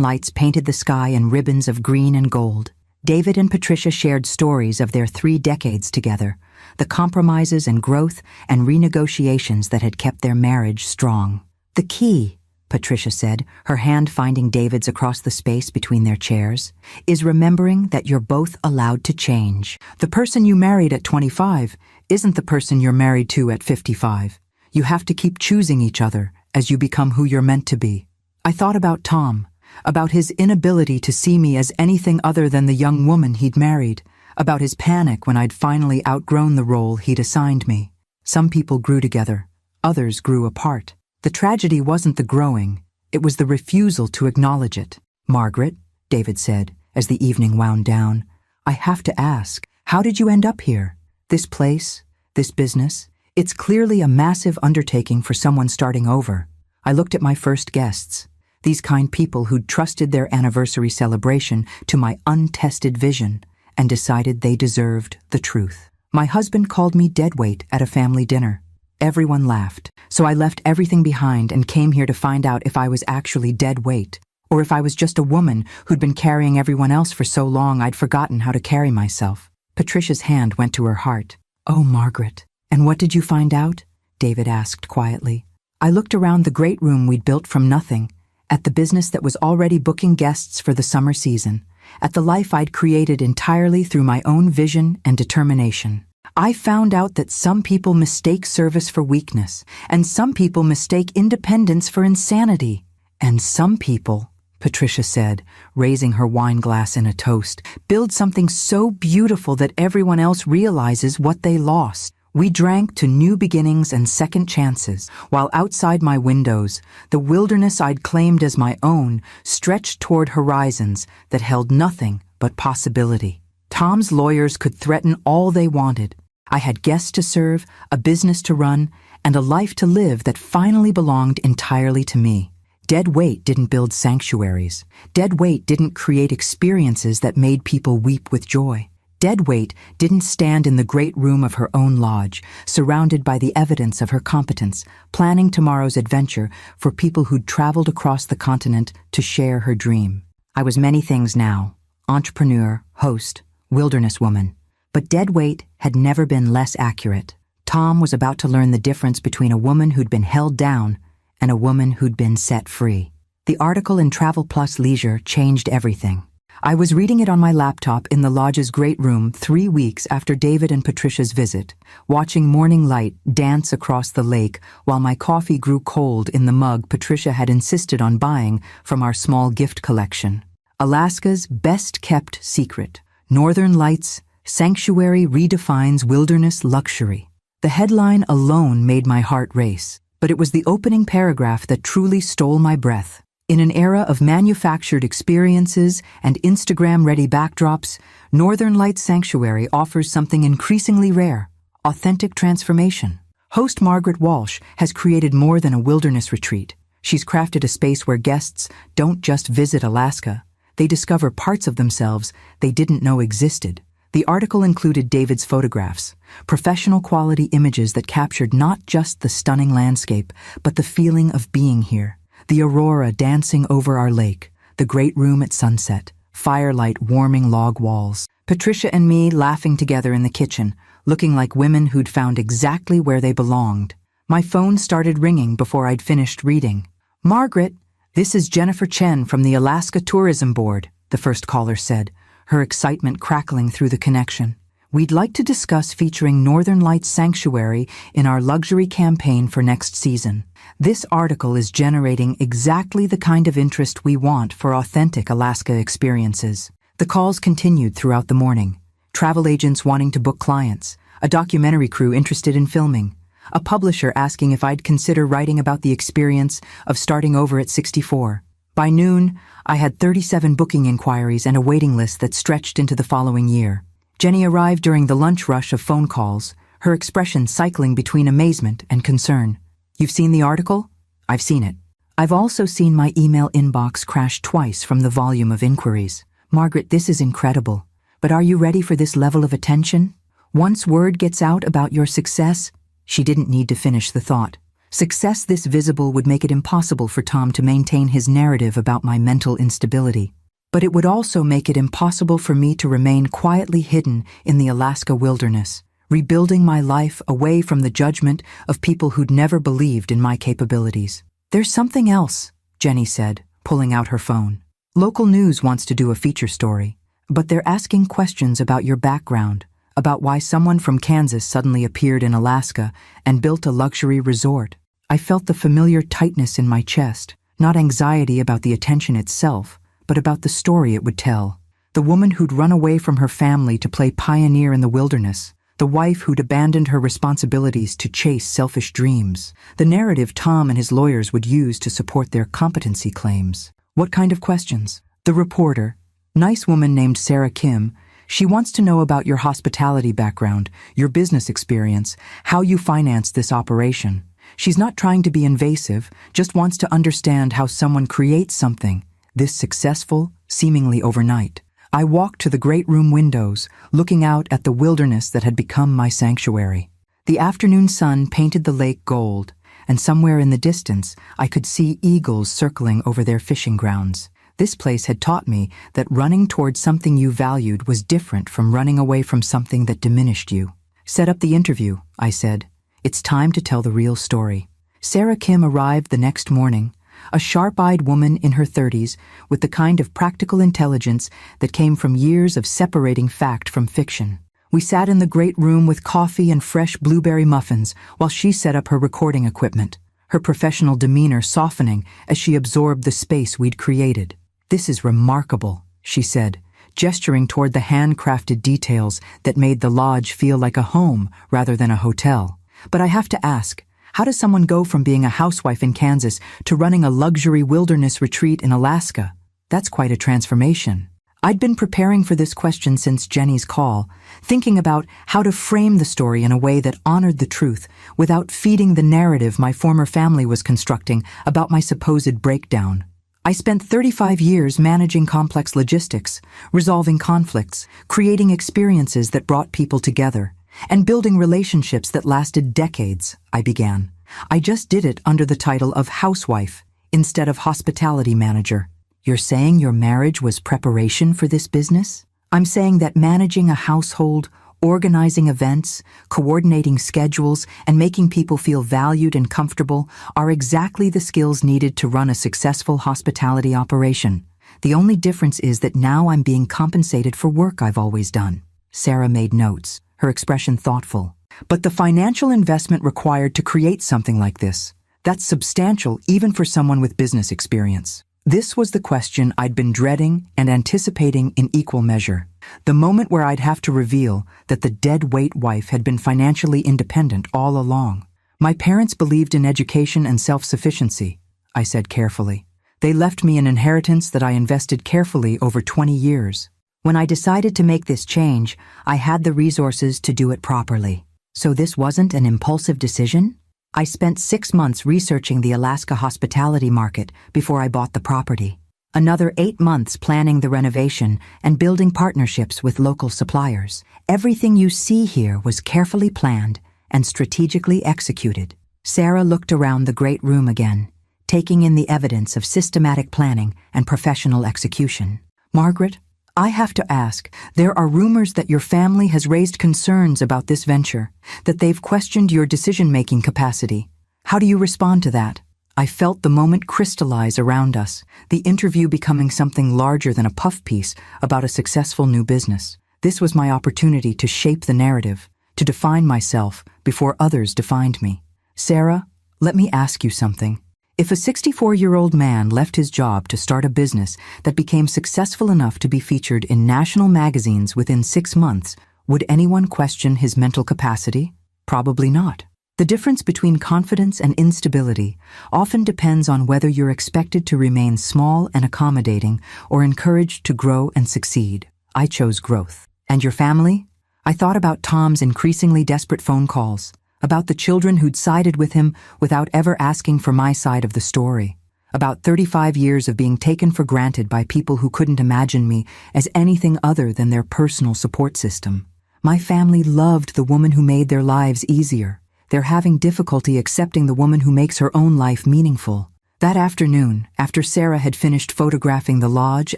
lights painted the sky in ribbons of green and gold. David and Patricia shared stories of their 3 decades together, the compromises and growth and renegotiations that had kept their marriage strong. The key, Patricia said, her hand finding David's across the space between their chairs, is remembering that you're both allowed to change. The person you married at 25 isn't the person you're married to at 55. You have to keep choosing each other as you become who you're meant to be. I thought about Tom, about his inability to see me as anything other than the young woman he'd married, about his panic when I'd finally outgrown the role he'd assigned me. Some people grew together, others grew apart. The tragedy wasn't the growing, it was the refusal to acknowledge it. Margaret, David said, as the evening wound down, I have to ask, how did you end up here? This place, this business, it's clearly a massive undertaking for someone starting over. I looked at my first guests, these kind people who'd trusted their anniversary celebration to my untested vision and decided they deserved the truth. My husband called me deadweight at a family dinner. Everyone laughed, so I left everything behind and came here to find out if I was actually dead weight, or if I was just a woman who'd been carrying everyone else for so long I'd forgotten how to carry myself. Patricia's hand went to her heart. Oh, Margaret, and what did you find out? David asked quietly. I looked around the great room we'd built from nothing, at the business that was already booking guests for the summer season, at the life I'd created entirely through my own vision and determination. I found out that some people mistake service for weakness, and some people mistake independence for insanity. And some people, Patricia said, raising her wine glass in a toast, build something so beautiful that everyone else realizes what they lost. We drank to new beginnings and second chances, while outside my windows, the wilderness I'd claimed as my own stretched toward horizons that held nothing but possibility. Tom's lawyers could threaten all they wanted. I had guests to serve, a business to run, and a life to live that finally belonged entirely to me. Dead weight didn't build sanctuaries. Dead weight didn't create experiences that made people weep with joy. Dead weight didn't stand in the great room of her own lodge, surrounded by the evidence of her competence, planning tomorrow's adventure for people who'd traveled across the continent to share her dream. I was many things now: entrepreneur, host, wilderness woman. But dead weight had never been less accurate. Tom was about to learn the difference between a woman who'd been held down and a woman who'd been set free. The article in Travel Plus Leisure changed everything. I was reading it on my laptop in the lodge's great room 3 weeks after David and Patricia's visit, watching morning light dance across the lake while my coffee grew cold in the mug Patricia had insisted on buying from our small gift collection. Alaska's best-kept secret, Northern Lights, Sanctuary redefines wilderness luxury. The headline alone made my heart race, but it was the opening paragraph that truly stole my breath. In an era of manufactured experiences and Instagram-ready backdrops, Northern Lights Sanctuary offers something increasingly rare: authentic transformation. Host Margaret Walsh has created more than a wilderness retreat. She's crafted a space where guests don't just visit Alaska, they discover parts of themselves they didn't know existed. The article included David's photographs, professional quality images that captured not just the stunning landscape, but the feeling of being here. The aurora dancing over our lake, the great room at sunset, firelight warming log walls. Patricia and me laughing together in the kitchen, looking like women who'd found exactly where they belonged. My phone started ringing before I'd finished reading. "Margaret, this is Jennifer Chen from the Alaska Tourism Board," the first caller said, her excitement crackling through the connection. "We'd like to discuss featuring Northern Lights Sanctuary in our luxury campaign for next season. This article is generating exactly the kind of interest we want for authentic Alaska experiences." The calls continued throughout the morning. Travel agents wanting to book clients, a documentary crew interested in filming, a publisher asking if I'd consider writing about the experience of starting over at 64. By noon, I had 37 booking inquiries and a waiting list that stretched into the following year. Jenny arrived during the lunch rush of phone calls, her expression cycling between amazement and concern. "You've seen the article?" "I've seen it." "I've also seen my email inbox crash twice from the volume of inquiries." "Margaret, this is incredible. But are you ready for this level of attention? Once word gets out about your success," she didn't need to finish the thought. "Success this visible would make it impossible for Tom to maintain his narrative about my mental instability. But it would also make it impossible for me to remain quietly hidden in the Alaska wilderness, rebuilding my life away from the judgment of people who'd never believed in my capabilities." "There's something else," Jenny said, pulling out her phone. "Local news wants to do a feature story, but they're asking questions about your background, about why someone from Kansas suddenly appeared in Alaska and built a luxury resort." I felt the familiar tightness in my chest, not anxiety about the attention itself, but about the story it would tell. The woman who'd run away from her family to play pioneer in the wilderness, the wife who'd abandoned her responsibilities to chase selfish dreams, the narrative Tom and his lawyers would use to support their competency claims. What kind of questions? The reporter, nice woman named Sarah Kim, she wants to know about your hospitality background, your business experience, how you financed this operation. She's not trying to be invasive, just wants to understand how someone creates something this successful, seemingly overnight. I walked to the great room windows, looking out at the wilderness that had become my sanctuary. The afternoon sun painted the lake gold, and somewhere in the distance I could see eagles circling over their fishing grounds. This place had taught me that running towards something you valued was different from running away from something that diminished you. "Set up the interview," I said. "It's time to tell the real story." Sarah Kim arrived the next morning, a sharp-eyed woman in her 30s with the kind of practical intelligence that came from years of separating fact from fiction. We sat in the great room with coffee and fresh blueberry muffins while she set up her recording equipment, her professional demeanor softening as she absorbed the space we'd created. "This is remarkable," she said, gesturing toward the handcrafted details that made the lodge feel like a home rather than a hotel. "But I have to ask, how does someone go from being a housewife in Kansas to running a luxury wilderness retreat in Alaska? That's quite a transformation." I'd been preparing for this question since Jenny's call, thinking about how to frame the story in a way that honored the truth without feeding the narrative my former family was constructing about my supposed breakdown. I spent 35 years managing complex logistics, resolving conflicts, creating experiences that brought people together, and building relationships that lasted decades, I began. I just did it under the title of housewife instead of hospitality manager. "You're saying your marriage was preparation for this business?" "I'm saying that managing a household, organizing events, coordinating schedules, and making people feel valued and comfortable are exactly the skills needed to run a successful hospitality operation. The only difference is that now I'm being compensated for work I've always done." Sarah made notes, her expression thoughtful. "But the financial investment required to create something like this, that's substantial even for someone with business experience." This was the question I'd been dreading and anticipating in equal measure. The moment where I'd have to reveal that the dead-weight wife had been financially independent all along. My parents believed in education and self-sufficiency, I said carefully. They left me an inheritance that I invested carefully over 20 years. When I decided to make this change, I had the resources to do it properly. So this wasn't an impulsive decision? I spent 6 months researching the Alaska hospitality market before I bought the property. Another 8 months planning the renovation and building partnerships with local suppliers. Everything you see here was carefully planned and strategically executed. Sarah looked around the great room again, taking in the evidence of systematic planning and professional execution. Margaret, I have to ask, there are rumors that your family has raised concerns about this venture, that they've questioned your decision-making capacity. How do you respond to that? I felt the moment crystallize around us, the interview becoming something larger than a puff piece about a successful new business. This was my opportunity to shape the narrative, to define myself before others defined me. Sarah, let me ask you something. If a 64-year-old man left his job to start a business that became successful enough to be featured in national magazines within 6 months, would anyone question his mental capacity? Probably not. The difference between confidence and instability often depends on whether you're expected to remain small and accommodating or encouraged to grow and succeed. I chose growth. And your family? I thought about Tom's increasingly desperate phone calls, about the children who'd sided with him without ever asking for my side of the story, about 35 years of being taken for granted by people who couldn't imagine me as anything other than their personal support system. My family loved the woman who made their lives easier. They're having difficulty accepting the woman who makes her own life meaningful. That afternoon, after Sarah had finished photographing the lodge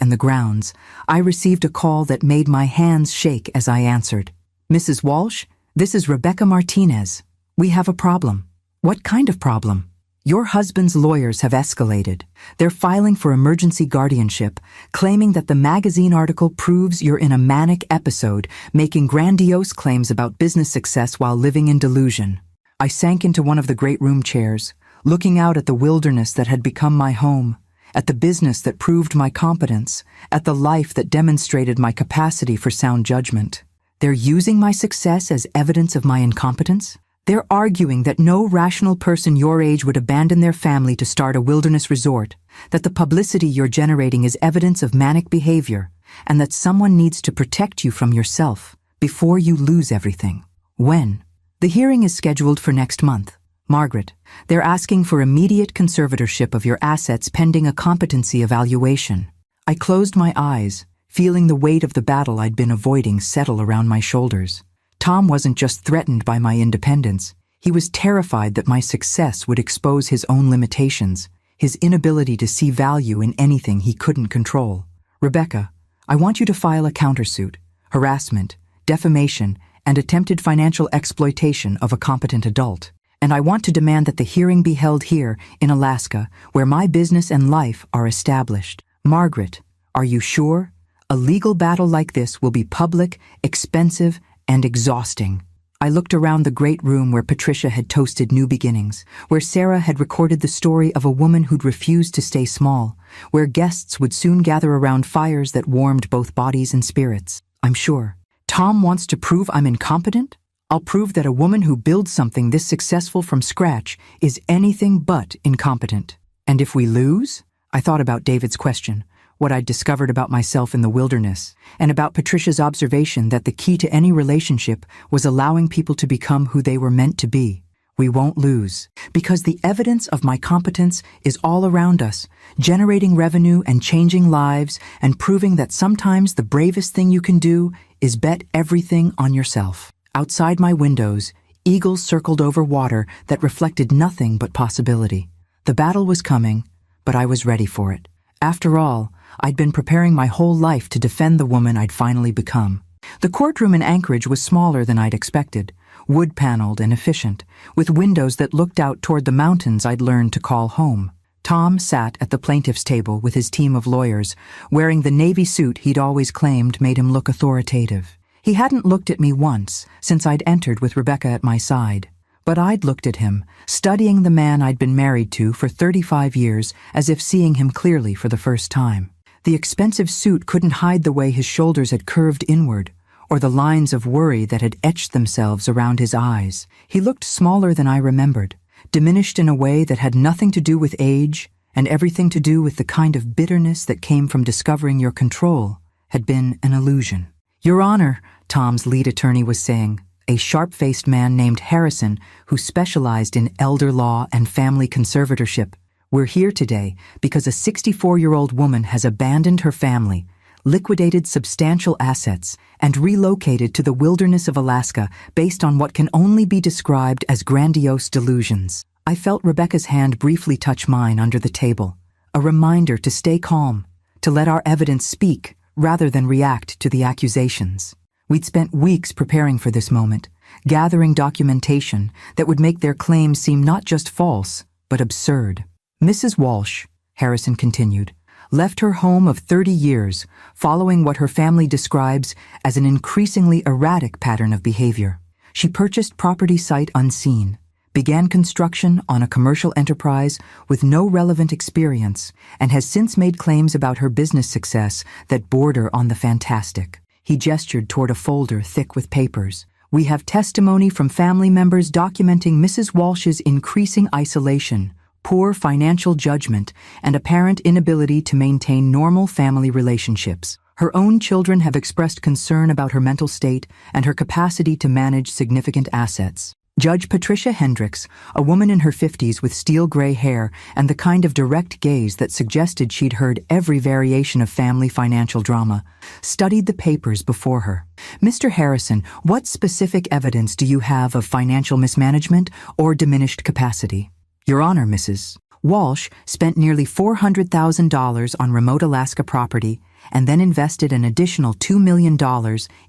and the grounds, I received a call that made my hands shake as I answered. Mrs. Walsh, this is Rebecca Martinez. We have a problem. What kind of problem? Your husband's lawyers have escalated. They're filing for emergency guardianship, claiming that the magazine article proves you're in a manic episode, making grandiose claims about business success while living in delusion. I sank into one of the great room chairs, looking out at the wilderness that had become my home, at the business that proved my competence, at the life that demonstrated my capacity for sound judgment. They're using my success as evidence of my incompetence? They're arguing that no rational person your age would abandon their family to start a wilderness resort, that the publicity you're generating is evidence of manic behavior, and that someone needs to protect you from yourself before you lose everything. When? The hearing is scheduled for next month. Margaret, they're asking for immediate conservatorship of your assets pending a competency evaluation. I closed my eyes, feeling the weight of the battle I'd been avoiding settle around my shoulders. Tom wasn't just threatened by my independence. He was terrified that my success would expose his own limitations, his inability to see value in anything he couldn't control. Rebecca, I want you to file a countersuit, harassment, defamation, and attempted financial exploitation of a competent adult. And I want to demand that the hearing be held here in Alaska, where my business and life are established. Margaret, are you sure? A legal battle like this will be public, expensive, and exhausting. I looked around the great room where Patricia had toasted new beginnings, where Sarah had recorded the story of a woman who'd refused to stay small, where guests would soon gather around fires that warmed both bodies and spirits. I'm sure. Tom wants to prove I'm incompetent? I'll prove that a woman who builds something this successful from scratch is anything but incompetent. And if we lose? I thought about David's question, what I'd discovered about myself in the wilderness, and about Patricia's observation that the key to any relationship was allowing people to become who they were meant to be. We won't lose, because the evidence of my competence is all around us, generating revenue and changing lives and proving that sometimes the bravest thing you can do is bet everything on yourself. Outside my windows, eagles circled over water that reflected nothing but possibility. The battle was coming, but I was ready for it. After all, I'd been preparing my whole life to defend the woman I'd finally become. The courtroom in Anchorage was smaller than I'd expected, wood-paneled and efficient, with windows that looked out toward the mountains I'd learned to call home. Tom sat at the plaintiff's table with his team of lawyers, wearing the navy suit he'd always claimed made him look authoritative. He hadn't looked at me once since I'd entered with Rebecca at my side. But I'd looked at him, studying the man I'd been married to for 35 years, as if seeing him clearly for the first time. The expensive suit couldn't hide the way his shoulders had curved inward, or the lines of worry that had etched themselves around his eyes. He looked smaller than I remembered, diminished in a way that had nothing to do with age, and everything to do with the kind of bitterness that came from discovering your control had been an illusion. "Your Honor," Tom's lead attorney was saying, a sharp-faced man named Harrison who specialized in elder law and family conservatorship. "We're here today because a 64-year-old woman has abandoned her family, liquidated substantial assets, and relocated to the wilderness of Alaska based on what can only be described as grandiose delusions." I felt Rebecca's hand briefly touch mine under the table, a reminder to stay calm, to let our evidence speak rather than react to the accusations. We'd spent weeks preparing for this moment, gathering documentation that would make their claims seem not just false, but absurd. "Mrs. Walsh," Harrison continued, "left her home of 30 years, following what her family describes as an increasingly erratic pattern of behavior. She purchased property sight unseen, began construction on a commercial enterprise with no relevant experience, and has since made claims about her business success that border on the fantastic." He gestured toward a folder thick with papers. "We have testimony from family members documenting Mrs. Walsh's increasing isolation, poor financial judgment, and apparent inability to maintain normal family relationships. Her own children have expressed concern about her mental state and her capacity to manage significant assets." Judge Patricia Hendricks, a woman in her 50s with steel-gray hair and the kind of direct gaze that suggested she'd heard every variation of family financial drama, studied the papers before her. "Mr. Harrison, what specific evidence do you have of financial mismanagement or diminished capacity?" "Your Honor, Mrs. Walsh spent nearly $400,000 on remote Alaska property and then invested an additional $2 million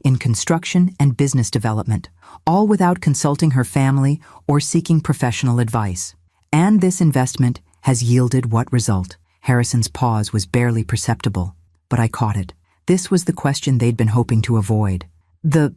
in construction and business development, all without consulting her family or seeking professional advice. And this investment has yielded what result?" Harrison's pause was barely perceptible, but I caught it. This was the question they'd been hoping to avoid. The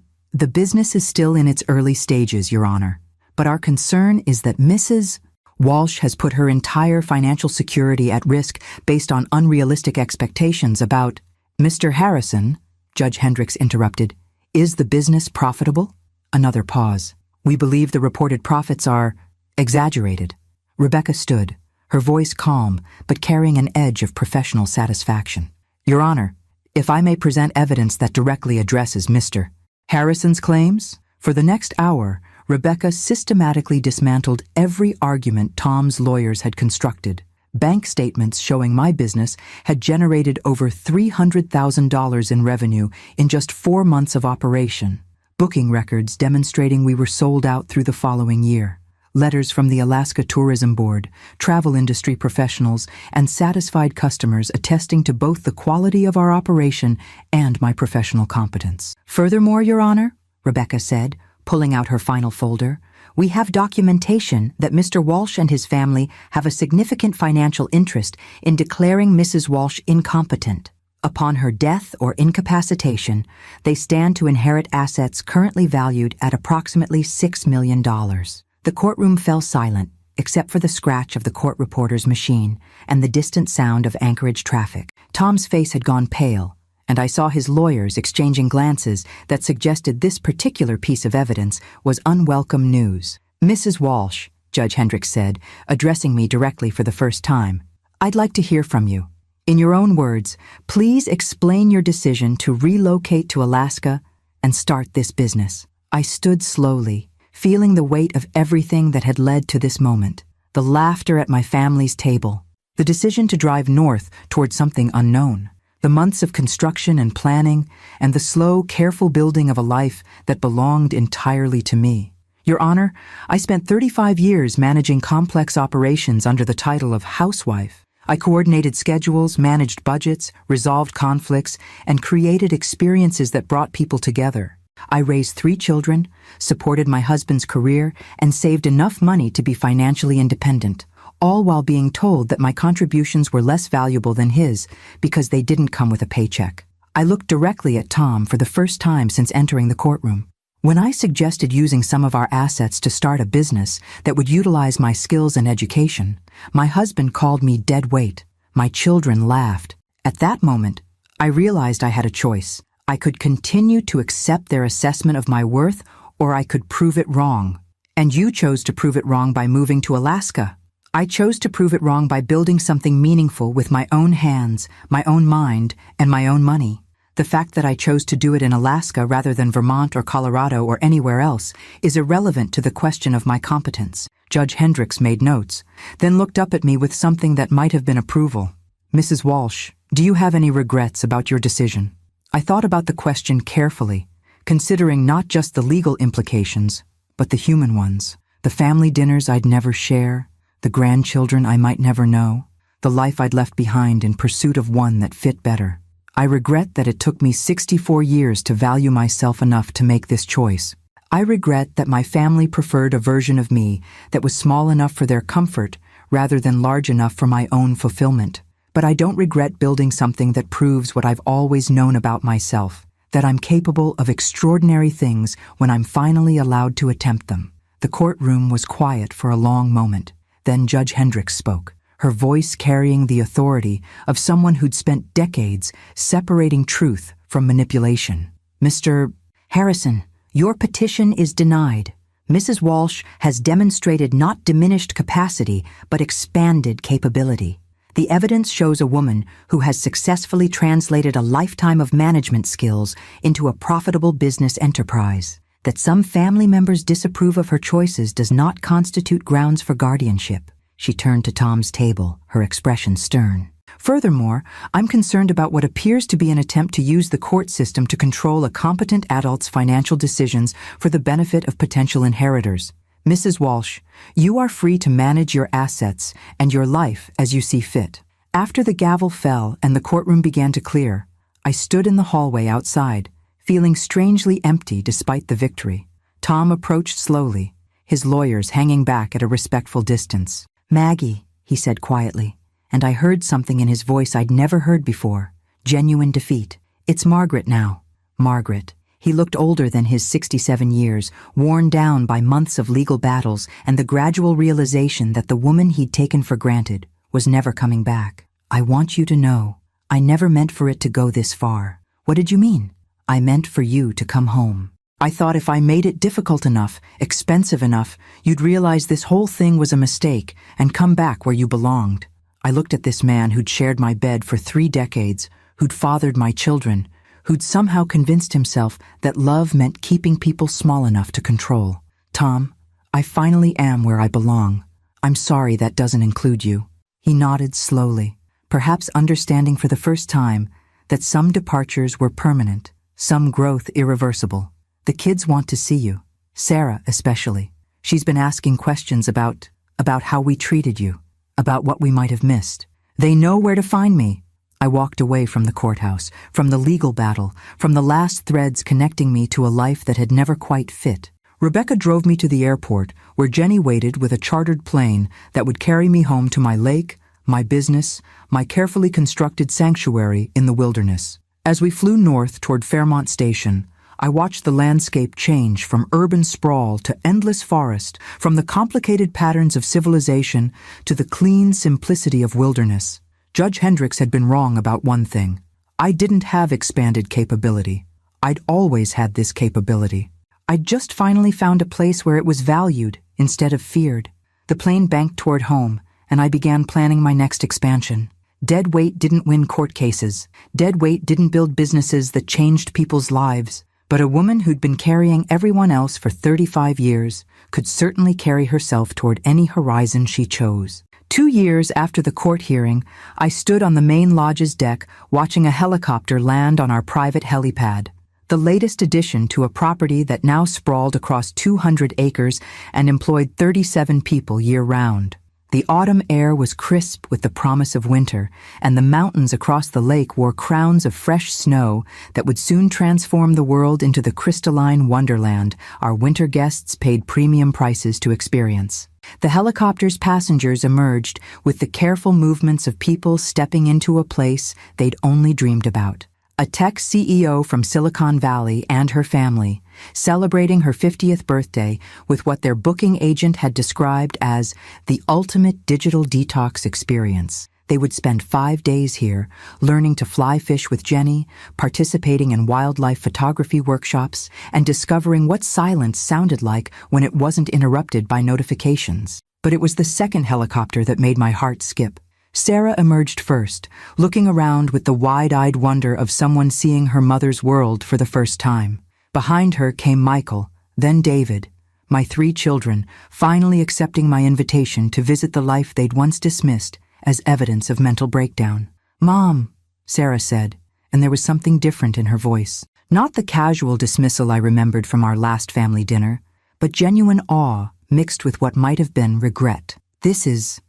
business is still in its early stages, Your Honor, but our concern is that Mrs. Walsh has put her entire financial security at risk based on unrealistic expectations about—" "Mr. Harrison," Judge Hendricks interrupted, "is the business profitable?" Another pause. "We believe the reported profits are exaggerated." Rebecca stood, her voice calm but carrying an edge of professional satisfaction. "Your Honor, if I may present evidence that directly addresses Mr. Harrison's claims?" For the next hour, Rebecca systematically dismantled every argument Tom's lawyers had constructed. Bank statements showing my business had generated over $300,000 in revenue in just 4 months of operation. Booking records demonstrating we were sold out through the following year. Letters from the Alaska Tourism Board, travel industry professionals, and satisfied customers attesting to both the quality of our operation and my professional competence. "Furthermore, Your Honor," Rebecca said, pulling out her final folder, "we have documentation that Mr. Walsh and his family have a significant financial interest in declaring Mrs. Walsh incompetent. Upon her death or incapacitation, they stand to inherit assets currently valued at approximately $6 million. The courtroom fell silent, except for the scratch of the court reporter's machine and the distant sound of Anchorage traffic. Tom's face had gone pale, and I saw his lawyers exchanging glances that suggested this particular piece of evidence was unwelcome news. "Mrs. Walsh," Judge Hendricks said, addressing me directly for the first time, "I'd like to hear from you. In your own words, please explain your decision to relocate to Alaska and start this business." I stood slowly, feeling the weight of everything that had led to this moment. The laughter at my family's table, the decision to drive north toward something unknown, the months of construction and planning, and the slow, careful building of a life that belonged entirely to me. Your Honor, I spent 35 years managing complex operations under the title of housewife. I coordinated schedules, managed budgets, resolved conflicts, and created experiences that brought people together. I raised 3 children, supported my husband's career, and saved enough money to be financially independent, all while being told that my contributions were less valuable than his because they didn't come with a paycheck. I looked directly at Tom for the first time since entering the courtroom. When I suggested using some of our assets to start a business that would utilize my skills and education, my husband called me dead weight. My children laughed. At that moment, I realized I had a choice. I could continue to accept their assessment of my worth, or I could prove it wrong. And you chose to prove it wrong by moving to Alaska. I chose to prove it wrong by building something meaningful with my own hands, my own mind, and my own money. The fact that I chose to do it in Alaska rather than Vermont or Colorado or anywhere else is irrelevant to the question of my competence. Judge Hendricks made notes, then looked up at me with something that might have been approval. Mrs. Walsh, do you have any regrets about your decision? I thought about the question carefully, considering not just the legal implications, but the human ones. The family dinners I'd never share, the grandchildren I might never know, the life I'd left behind in pursuit of one that fit better. I regret that it took me 64 years to value myself enough to make this choice. I regret that my family preferred a version of me that was small enough for their comfort rather than large enough for my own fulfillment. But I don't regret building something that proves what I've always known about myself, that I'm capable of extraordinary things when I'm finally allowed to attempt them. The courtroom was quiet for a long moment. Then Judge Hendricks spoke, her voice carrying the authority of someone who'd spent decades separating truth from manipulation. Mr. Harrison, your petition is denied. Mrs. Walsh has demonstrated not diminished capacity, but expanded capability. The evidence shows a woman who has successfully translated a lifetime of management skills into a profitable business enterprise. That some family members disapprove of her choices does not constitute grounds for guardianship. She turned to Tom's table, her expression stern. Furthermore, I'm concerned about what appears to be an attempt to use the court system to control a competent adult's financial decisions for the benefit of potential inheritors. Mrs. Walsh, you are free to manage your assets and your life as you see fit. After the gavel fell and the courtroom began to clear, I stood in the hallway outside, feeling strangely empty despite the victory. Tom approached slowly, his lawyers hanging back at a respectful distance. Maggie, he said quietly, and I heard something in his voice I'd never heard before. Genuine defeat. It's Margaret now. Margaret. He looked older than his 67 years, worn down by months of legal battles and the gradual realization that the woman he'd taken for granted was never coming back. I want you to know, I never meant for it to go this far. What did you mean? I meant for you to come home. I thought if I made it difficult enough, expensive enough, you'd realize this whole thing was a mistake and come back where you belonged. I looked at this man who'd shared my bed for 3 decades, who'd fathered my children, who'd somehow convinced himself that love meant keeping people small enough to control. Tom, I finally am where I belong. I'm sorry that doesn't include you. He nodded slowly, perhaps understanding for the first time that some departures were permanent, some growth irreversible. The kids want to see you, Sarah especially. She's been asking questions about how we treated you, about what we might have missed. They know where to find me. I walked away from the courthouse, from the legal battle, from the last threads connecting me to a life that had never quite fit. Rebecca drove me to the airport, where Jenny waited with a chartered plane that would carry me home to my lake, my business, my carefully constructed sanctuary in the wilderness. As we flew north toward Fairmont Station, I watched the landscape change from urban sprawl to endless forest, from the complicated patterns of civilization to the clean simplicity of wilderness. Judge Hendricks had been wrong about one thing. I didn't have expanded capability. I'd always had this capability. I'd just finally found a place where it was valued instead of feared. The plane banked toward home, and I began planning my next expansion. Dead weight didn't win court cases. Dead weight didn't build businesses that changed people's lives. But a woman who'd been carrying everyone else for 35 years could certainly carry herself toward any horizon she chose. 2 years after the court hearing, I stood on the main lodge's deck watching a helicopter land on our private helipad, the latest addition to a property that now sprawled across 200 acres and employed 37 people year-round. The autumn air was crisp with the promise of winter, and the mountains across the lake wore crowns of fresh snow that would soon transform the world into the crystalline wonderland our winter guests paid premium prices to experience. The helicopter's passengers emerged with the careful movements of people stepping into a place they'd only dreamed about. a tech CEO from Silicon Valley and her family, celebrating her 50th birthday with what their booking agent had described as the ultimate digital detox experience. They would spend 5 days here, learning to fly fish with Jenny, participating in wildlife photography workshops, and discovering what silence sounded like when it wasn't interrupted by notifications. But it was the second helicopter that made my heart skip. Sarah emerged first, looking around with the wide-eyed wonder of someone seeing her mother's world for the first time. Behind her came Michael, then David, my 3 children, finally accepting my invitation to visit the life they'd once dismissed as evidence of mental breakdown. "Mom," Sarah said, and there was something different in her voice. Not the casual dismissal I remembered from our last family dinner, but genuine awe mixed with what might have been regret. This is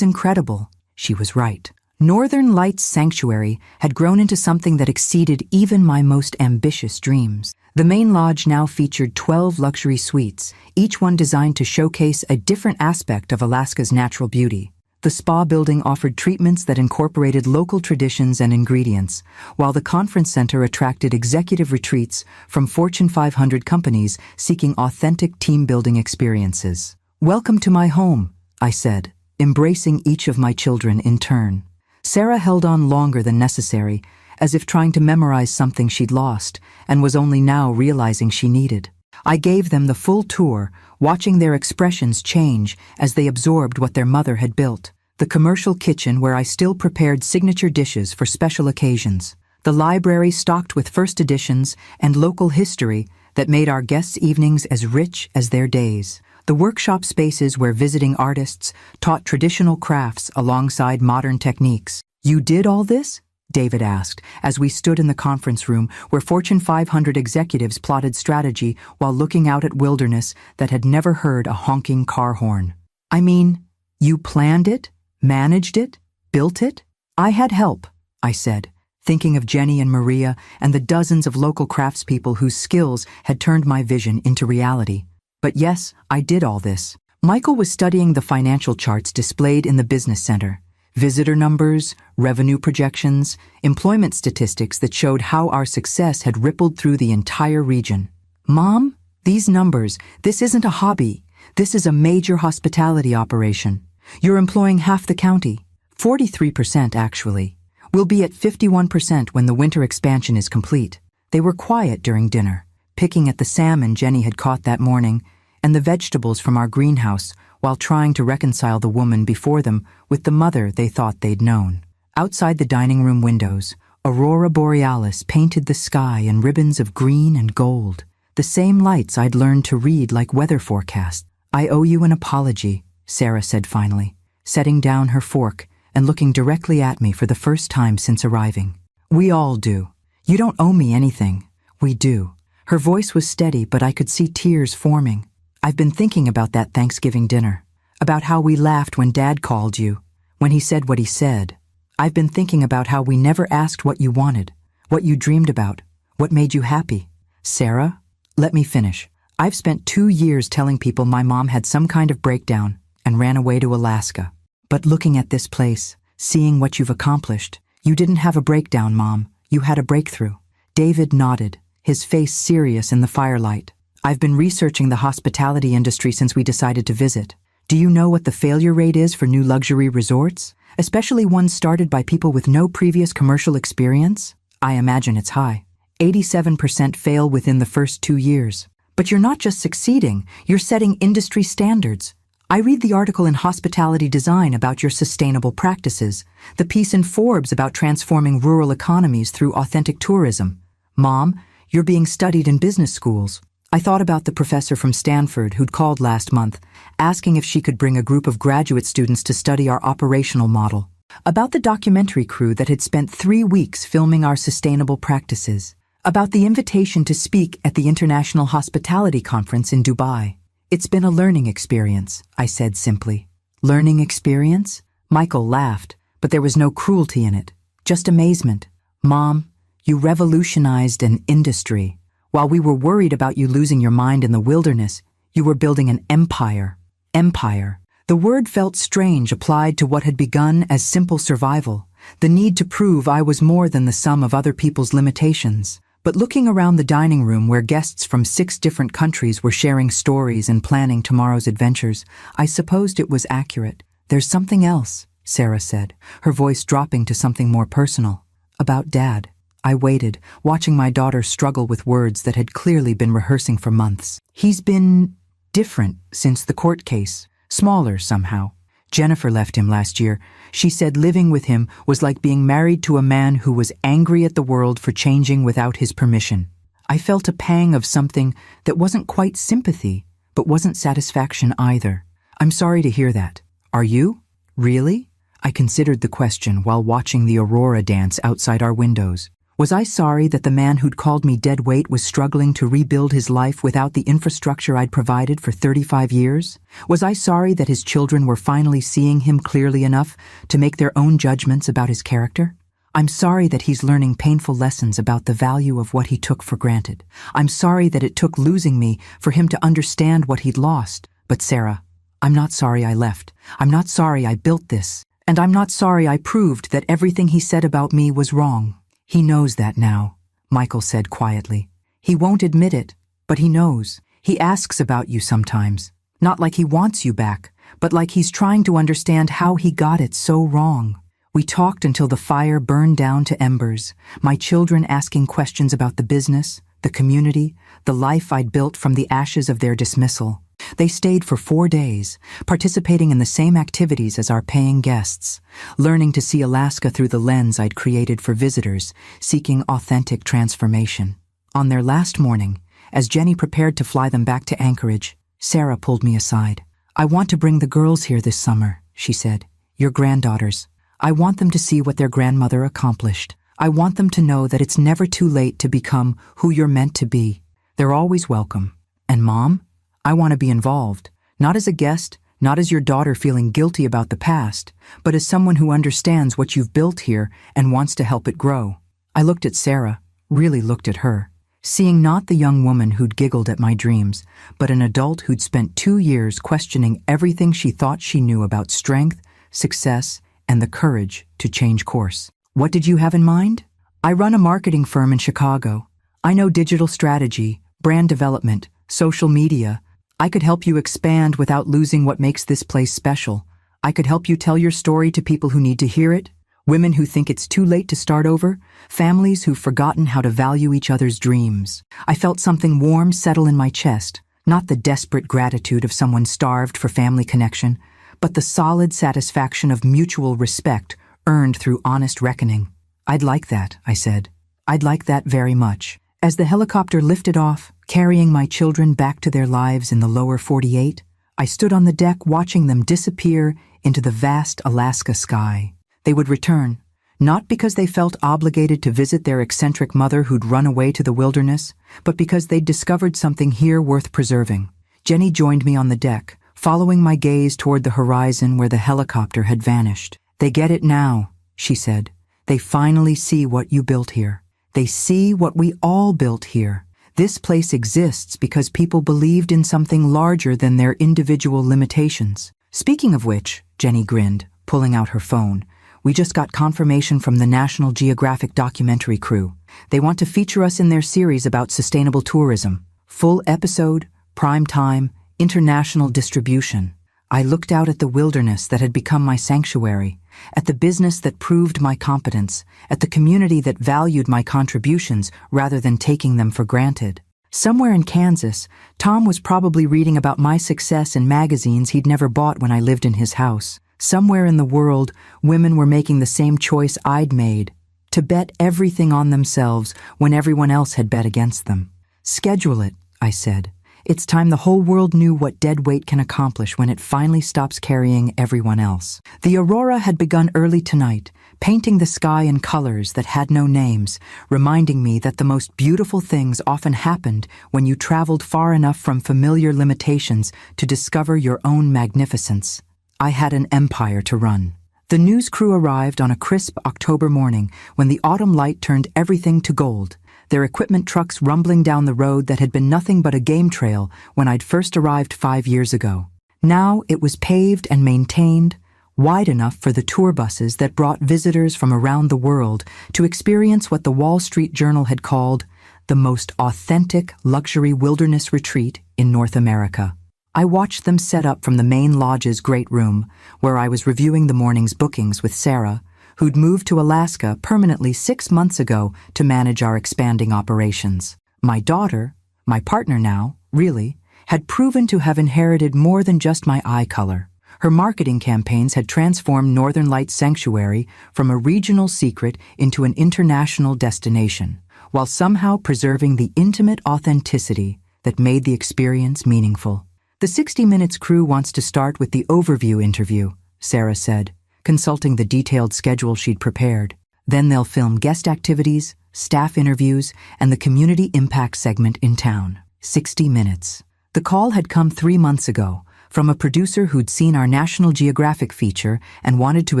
incredible." She was right. Northern Lights Sanctuary had grown into something that exceeded even my most ambitious dreams. The main lodge now featured 12 luxury suites, each one designed to showcase a different aspect of Alaska's natural beauty. The spa building offered treatments that incorporated local traditions and ingredients, while the conference center attracted executive retreats from Fortune 500 companies seeking authentic team-building experiences. "Welcome to my home," I said, embracing each of my children in turn. Sarah held on longer than necessary, as if trying to memorize something she'd lost and was only now realizing she needed. I gave them the full tour, watching their expressions change as they absorbed what their mother had built. The commercial kitchen where I still prepared signature dishes for special occasions. The library stocked with first editions and local history that made our guests' evenings as rich as their days. The workshop spaces where visiting artists taught traditional crafts alongside modern techniques. "You did all this?" David asked, as we stood in the conference room where Fortune 500 executives plotted strategy while looking out at wilderness that had never heard a honking car horn. "I mean, you planned it, managed it, built it?" "I had help," I said, thinking of Jenny and Maria and the dozens of local craftspeople whose skills had turned my vision into reality. But yes, I did all this. Michael was studying the financial charts displayed in the business center. Visitor numbers, revenue projections, employment statistics that showed how our success had rippled through the entire region. "Mom, these numbers, this isn't a hobby. This is a major hospitality operation. You're employing half the county, 43% actually. We'll be at 51% when the winter expansion is complete." They were quiet during dinner, picking at the salmon Jenny had caught that morning and the vegetables from our greenhouse while trying to reconcile the woman before them with the mother they thought they'd known. Outside the dining room windows, Aurora Borealis painted the sky in ribbons of green and gold, the same lights I'd learned to read like weather forecasts. "I owe you an apology," Sarah said finally, setting down her fork and looking directly at me for the first time since arriving. "We all do. You don't owe me anything. We do." Her voice was steady, but I could see tears forming. "I've been thinking about that Thanksgiving dinner, about how we laughed when Dad called you, when he said what he said. I've been thinking about how we never asked what you wanted, what you dreamed about, what made you happy." "Sarah, let me finish. I've spent 2 years telling people my mom had some kind of breakdown and ran away to Alaska. But looking at this place, seeing what you've accomplished, you didn't have a breakdown, Mom. You had a breakthrough." David nodded, his face serious in the firelight. "I've been researching the hospitality industry since we decided to visit. Do you know what the failure rate is for new luxury resorts, especially ones started by people with no previous commercial experience? I imagine it's high. 87% fail within the first 2 years. But you're not just succeeding, you're setting industry standards. I read the article in Hospitality Design about your sustainable practices, the piece in Forbes about transforming rural economies through authentic tourism. Mom, you're being studied in business schools." I thought about the professor from Stanford who'd called last month, asking if she could bring a group of graduate students to study our operational model. About the documentary crew that had spent 3 weeks filming our sustainable practices. About the invitation to speak at the International Hospitality Conference in Dubai. "It's been a learning experience," I said simply. "Learning experience?" Michael laughed, but there was no cruelty in it, just amazement. "Mom, you revolutionized an industry. While we were worried about you losing your mind in the wilderness, you were building an empire." Empire. The word felt strange applied to what had begun as simple survival, the need to prove I was more than the sum of other people's limitations. But looking around the dining room where guests from 6 different countries were sharing stories and planning tomorrow's adventures, I supposed it was accurate. "There's something else," Sarah said, her voice dropping to something more personal. "About Dad." I waited, watching my daughter struggle with words that had clearly been rehearsing for months. "He's been different since the court case. Smaller somehow. Jennifer left him last year. She said living with him was like being married to a man who was angry at the world for changing without his permission." I felt a pang of something that wasn't quite sympathy, but wasn't satisfaction either. "I'm sorry to hear that. Are you? Really?" I considered the question while watching the aurora dance outside our windows. Was I sorry that the man who'd called me dead weight was struggling to rebuild his life without the infrastructure I'd provided for 35 years? Was I sorry that his children were finally seeing him clearly enough to make their own judgments about his character? I'm sorry that he's learning painful lessons about the value of what he took for granted. I'm sorry that it took losing me for him to understand what he'd lost. But Sarah, I'm not sorry I left. I'm not sorry I built this. And I'm not sorry I proved that everything he said about me was wrong. "He knows that now," Michael said quietly. "He won't admit it, but he knows. He asks about you sometimes. Not like he wants you back, but like he's trying to understand how he got it so wrong." We talked until the fire burned down to embers, my children asking questions about the business, the community, the life I'd built from the ashes of their dismissal. They stayed for 4 days, participating in the same activities as our paying guests, learning to see Alaska through the lens I'd created for visitors, seeking authentic transformation. On their last morning, as Jenny prepared to fly them back to Anchorage, Sarah pulled me aside. "I want to bring the girls here this summer," she said. "Your granddaughters. I want them to see what their grandmother accomplished. I want them to know that it's never too late to become who you're meant to be. They're always welcome. And Mom, I want to be involved, not as a guest, not as your daughter feeling guilty about the past, but as someone who understands what you've built here and wants to help it grow." I looked at Sarah, really looked at her, seeing not the young woman who'd giggled at my dreams, but an adult who'd spent 2 years questioning everything she thought she knew about strength, success, and the courage to change course. "What did you have in mind?" "I run a marketing firm in Chicago. I know digital strategy, brand development, social media. I could help you expand without losing what makes this place special. I could help you tell your story to people who need to hear it, women who think it's too late to start over, families who've forgotten how to value each other's dreams." I felt something warm settle in my chest, not the desperate gratitude of someone starved for family connection, but the solid satisfaction of mutual respect earned through honest reckoning. "I'd like that," I said. "I'd like that very much." As the helicopter lifted off, carrying my children back to their lives in the lower 48, I stood on the deck watching them disappear into the vast Alaska sky. They would return, not because they felt obligated to visit their eccentric mother who'd run away to the wilderness, but because they'd discovered something here worth preserving. Jenny joined me on the deck, following my gaze toward the horizon where the helicopter had vanished. "They get it now," she said. "They finally see what you built here. They see what we all built here. This place exists because people believed in something larger than their individual limitations." "Speaking of which," Jenny grinned, pulling out her phone, "we just got confirmation from the National Geographic documentary crew. They want to feature us in their series about sustainable tourism. Full episode, prime time, international distribution." I looked out at the wilderness that had become my sanctuary, at the business that proved my competence, at the community that valued my contributions rather than taking them for granted. Somewhere in Kansas, Tom was probably reading about my success in magazines he'd never bought when I lived in his house. Somewhere in the world, women were making the same choice I'd made, to bet everything on themselves when everyone else had bet against them. "Schedule it," I said. "It's time the whole world knew what dead weight can accomplish when it finally stops carrying everyone else." The aurora had begun early tonight, painting the sky in colors that had no names, reminding me that the most beautiful things often happened when you traveled far enough from familiar limitations to discover your own magnificence. I had an empire to run. The news crew arrived on a crisp October morning when the autumn light turned everything to gold, their equipment trucks rumbling down the road that had been nothing but a game trail when I'd first arrived 5 years ago. Now it was paved and maintained, wide enough for the tour buses that brought visitors from around the world to experience what the Wall Street Journal had called the most authentic luxury wilderness retreat in North America. I watched them set up from the main lodge's great room, where I was reviewing the morning's bookings with Sarah, who'd moved to Alaska permanently 6 months ago to manage our expanding operations. My daughter, my partner now, really, had proven to have inherited more than just my eye color. Her marketing campaigns had transformed Northern Lights Sanctuary from a regional secret into an international destination, while somehow preserving the intimate authenticity that made the experience meaningful. The 60 Minutes crew wants to start with the overview interview, Sarah said, consulting the detailed schedule she'd prepared. Then they'll film guest activities, staff interviews, and the community impact segment in town. 60 Minutes. The call had come 3 months ago, from a producer who'd seen our National Geographic feature and wanted to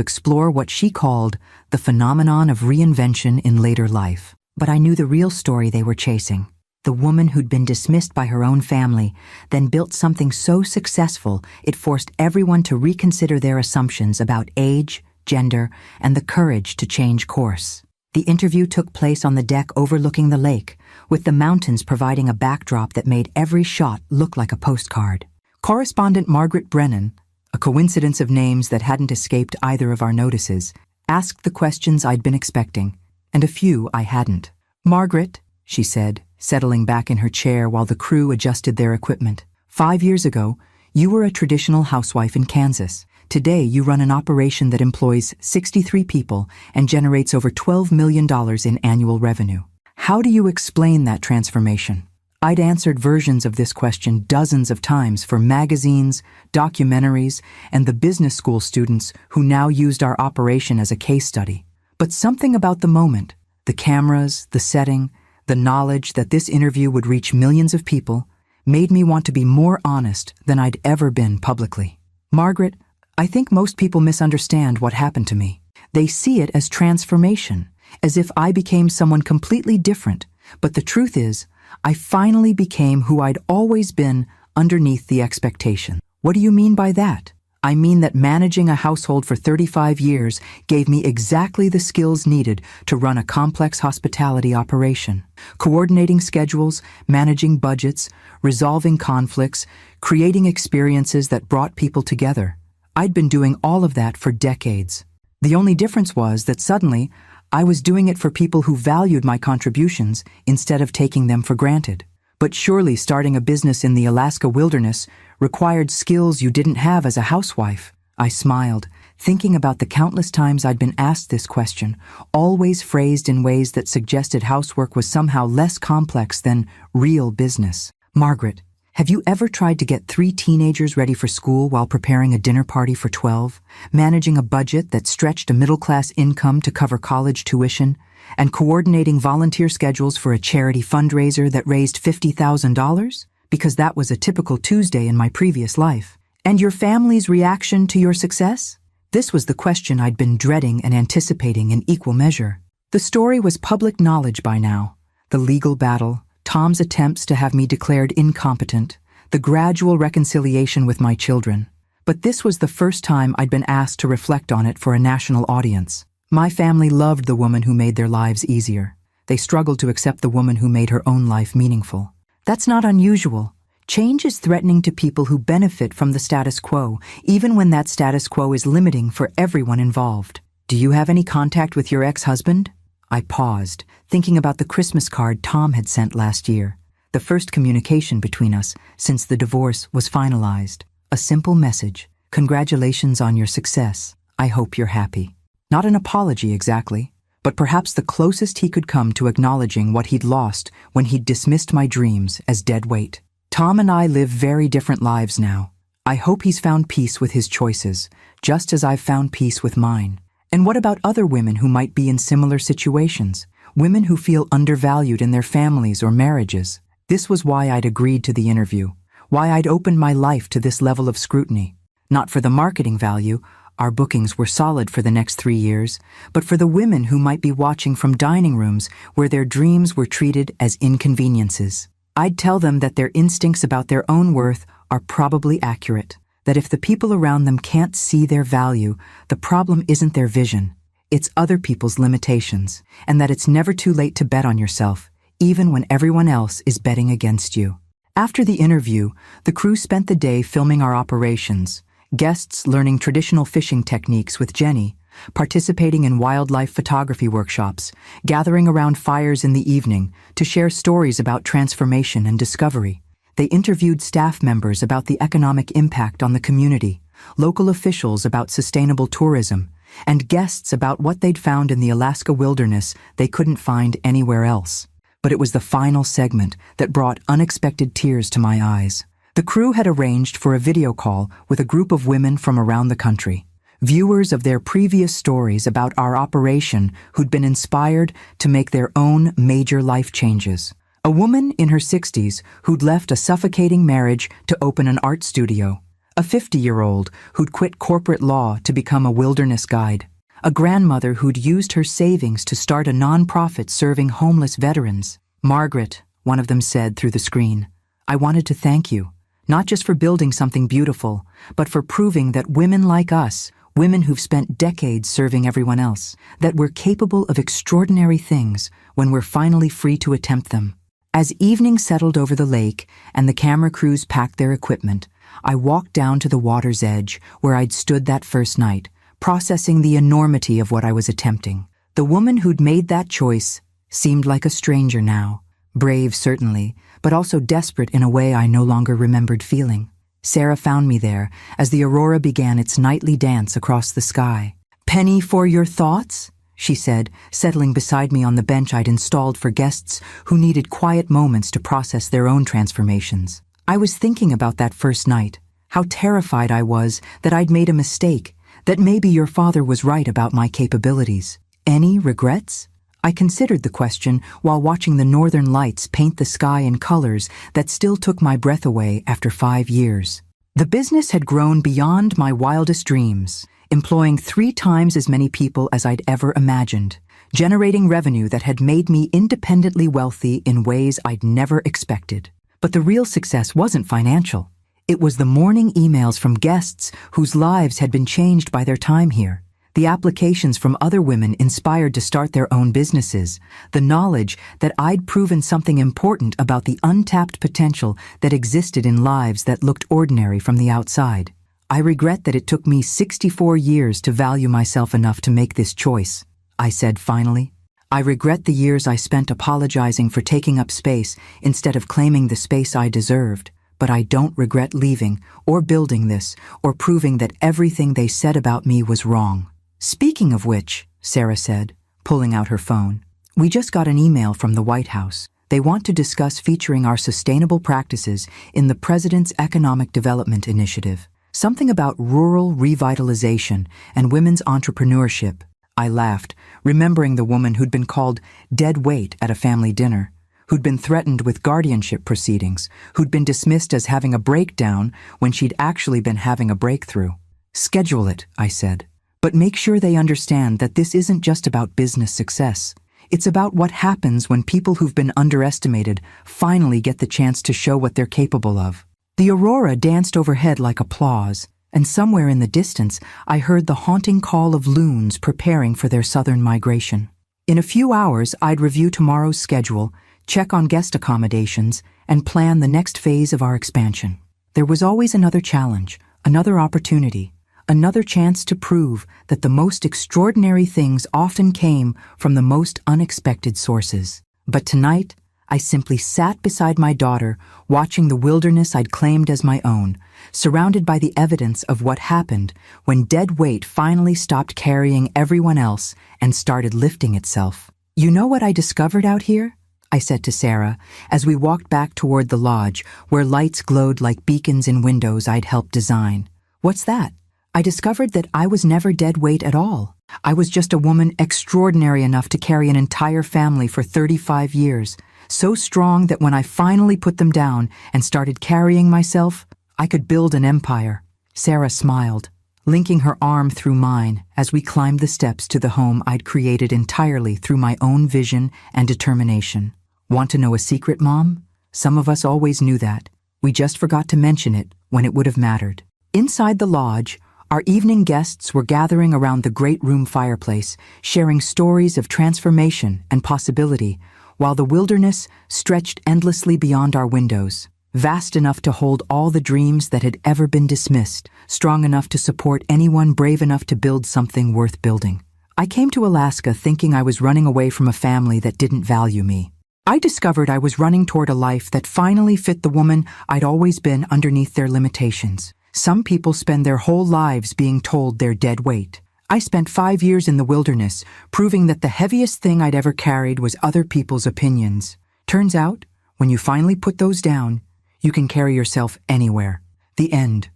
explore what she called the phenomenon of reinvention in later life. But I knew the real story they were chasing. The woman who'd been dismissed by her own family, then built something so successful it forced everyone to reconsider their assumptions about age, gender, and the courage to change course. The interview took place on the deck overlooking the lake, with the mountains providing a backdrop that made every shot look like a postcard. Correspondent Margaret Brennan, a coincidence of names that hadn't escaped either of our notices, asked the questions I'd been expecting, and a few I hadn't. "Margaret," she said, settling back in her chair while the crew adjusted their equipment. "5 years ago, you were a traditional housewife in Kansas. Today, you run an operation that employs 63 people and generates over $12 million in annual revenue. How do you explain that transformation?" I'd answered versions of this question dozens of times for magazines, documentaries, and the business school students who now used our operation as a case study. But something about the moment, the cameras, the setting, the knowledge that this interview would reach millions of people, made me want to be more honest than I'd ever been publicly. "Margaret, I think most people misunderstand what happened to me. They see it as transformation, as if I became someone completely different. But the truth is, I finally became who I'd always been underneath the expectation." "What do you mean by that?" "I mean that managing a household for 35 years gave me exactly the skills needed to run a complex hospitality operation. Coordinating schedules, managing budgets, resolving conflicts, creating experiences that brought people together. I'd been doing all of that for decades. The only difference was that suddenly, I was doing it for people who valued my contributions instead of taking them for granted. But surely starting a business in the Alaska wilderness required skills you didn't have as a housewife." I smiled, thinking about the countless times I'd been asked this question, always phrased in ways that suggested housework was somehow less complex than real business. "Margaret, have you ever tried to get 3 teenagers ready for school while preparing a dinner party for 12, managing a budget that stretched a middle-class income to cover college tuition, and coordinating volunteer schedules for a charity fundraiser that raised $50,000? Because that was a typical Tuesday in my previous life. And your family's reaction to your success?" This was the question I'd been dreading and anticipating in equal measure. The story was public knowledge by now. The legal battle, Tom's attempts to have me declared incompetent, the gradual reconciliation with my children. But this was the first time I'd been asked to reflect on it for a national audience. My family loved the woman who made their lives easier. They struggled to accept the woman who made her own life meaningful. That's not unusual. Change is threatening to people who benefit from the status quo, even when that status quo is limiting for everyone involved. "Do you have any contact with your ex-husband?" I paused, thinking about the Christmas card Tom had sent last year, the first communication between us since the divorce was finalized. A simple message: "Congratulations on your success. I hope you're happy." Not an apology exactly, but perhaps the closest he could come to acknowledging what he'd lost when he'd dismissed my dreams as dead weight. Tom and I live very different lives now. I hope he's found peace with his choices, just as I've found peace with mine. And what about other women who might be in similar situations? Women who feel undervalued in their families or marriages? This was why I'd agreed to the interview, why I'd opened my life to this level of scrutiny. Not for the marketing value, our bookings were solid for the next 3 years, but for the women who might be watching from dining rooms where their dreams were treated as inconveniences. I'd tell them that their instincts about their own worth are probably accurate. that if the people around them can't see their value, the problem isn't their vision, it's other people's limitations, and that it's never too late to bet on yourself, even when everyone else is betting against you. After the interview, the crew spent the day filming our operations, guests learning traditional fishing techniques with Jenny, participating in wildlife photography workshops, gathering around fires in the evening to share stories about transformation and discovery. They interviewed staff members about the economic impact on the community, local officials about sustainable tourism, and guests about what they'd found in the Alaska wilderness they couldn't find anywhere else. But it was the final segment that brought unexpected tears to my eyes. The crew had arranged for a video call with a group of women from around the country, viewers of their previous stories about our operation who'd been inspired to make their own major life changes. A woman in her 60s who'd left a suffocating marriage to open an art studio. A 50-year-old who'd quit corporate law to become a wilderness guide. A grandmother who'd used her savings to start a nonprofit serving homeless veterans. "Margaret," one of them said through the screen, "I wanted to thank you, not just for building something beautiful, but for proving that women like us, women who've spent decades serving everyone else, that we're capable of extraordinary things when we're finally free to attempt them." As evening settled over the lake and the camera crews packed their equipment, I walked down to the water's edge where I'd stood that first night, processing the enormity of what I was attempting. The woman who'd made that choice seemed like a stranger now, brave certainly, but also desperate in a way I no longer remembered feeling. Sarah found me there as the aurora began its nightly dance across the sky. "Penny for your thoughts?" she said, settling beside me on the bench I'd installed for guests who needed quiet moments to process their own transformations. I was thinking about that first night, how terrified I was that I'd made a mistake, that maybe your father was right about my capabilities. Any regrets? I considered the question while watching the northern lights paint the sky in colors that still took my breath away after 5 years. The business had grown beyond my wildest dreams, employing 3 times as many people as I'd ever imagined, generating revenue that had made me independently wealthy in ways I'd never expected. But the real success wasn't financial. It was the morning emails from guests whose lives had been changed by their time here, the applications from other women inspired to start their own businesses, the knowledge that I'd proven something important about the untapped potential that existed in lives that looked ordinary from the outside. I regret that it took me 64 years to value myself enough to make this choice, I said finally. I regret the years I spent apologizing for taking up space instead of claiming the space I deserved. But I don't regret leaving, or building this, or proving that everything they said about me was wrong. Speaking of which, Sarah said, pulling out her phone, we just got an email from the White House. They want to discuss featuring our sustainable practices in the President's Economic Development Initiative. Something about rural revitalization and women's entrepreneurship. I laughed, remembering the woman who'd been called dead weight at a family dinner, who'd been threatened with guardianship proceedings, who'd been dismissed as having a breakdown when she'd actually been having a breakthrough. Schedule it, I said. But make sure they understand that this isn't just about business success. It's about what happens when people who've been underestimated finally get the chance to show what they're capable of. The aurora danced overhead like applause, and somewhere in the distance I heard the haunting call of loons preparing for their southern migration. In a few hours I'd review tomorrow's schedule, check on guest accommodations, and plan the next phase of our expansion. There was always another challenge, another opportunity, another chance to prove that the most extraordinary things often came from the most unexpected sources. But tonight, I simply sat beside my daughter, watching the wilderness I'd claimed as my own, surrounded by the evidence of what happened when dead weight finally stopped carrying everyone else and started lifting itself. "You know what I discovered out here?" I said to Sarah as we walked back toward the lodge where lights glowed like beacons in windows I'd helped design. "What's that?" I discovered that I was never dead weight at all. I was just a woman extraordinary enough to carry an entire family for 35 years, so strong that when I finally put them down and started carrying myself, I could build an empire. Sarah smiled, linking her arm through mine as we climbed the steps to the home I'd created entirely through my own vision and determination. Want to know a secret, Mom? Some of us always knew that. We just forgot to mention it when it would have mattered. Inside the lodge, our evening guests were gathering around the great room fireplace, sharing stories of transformation and possibility, while the wilderness stretched endlessly beyond our windows, vast enough to hold all the dreams that had ever been dismissed, strong enough to support anyone brave enough to build something worth building. I came to Alaska thinking I was running away from a family that didn't value me. I discovered I was running toward a life that finally fit the woman I'd always been underneath their limitations. Some people spend their whole lives being told they're dead weight. I spent 5 years in the wilderness, proving that the heaviest thing I'd ever carried was other people's opinions. Turns out, when you finally put those down, you can carry yourself anywhere. The end.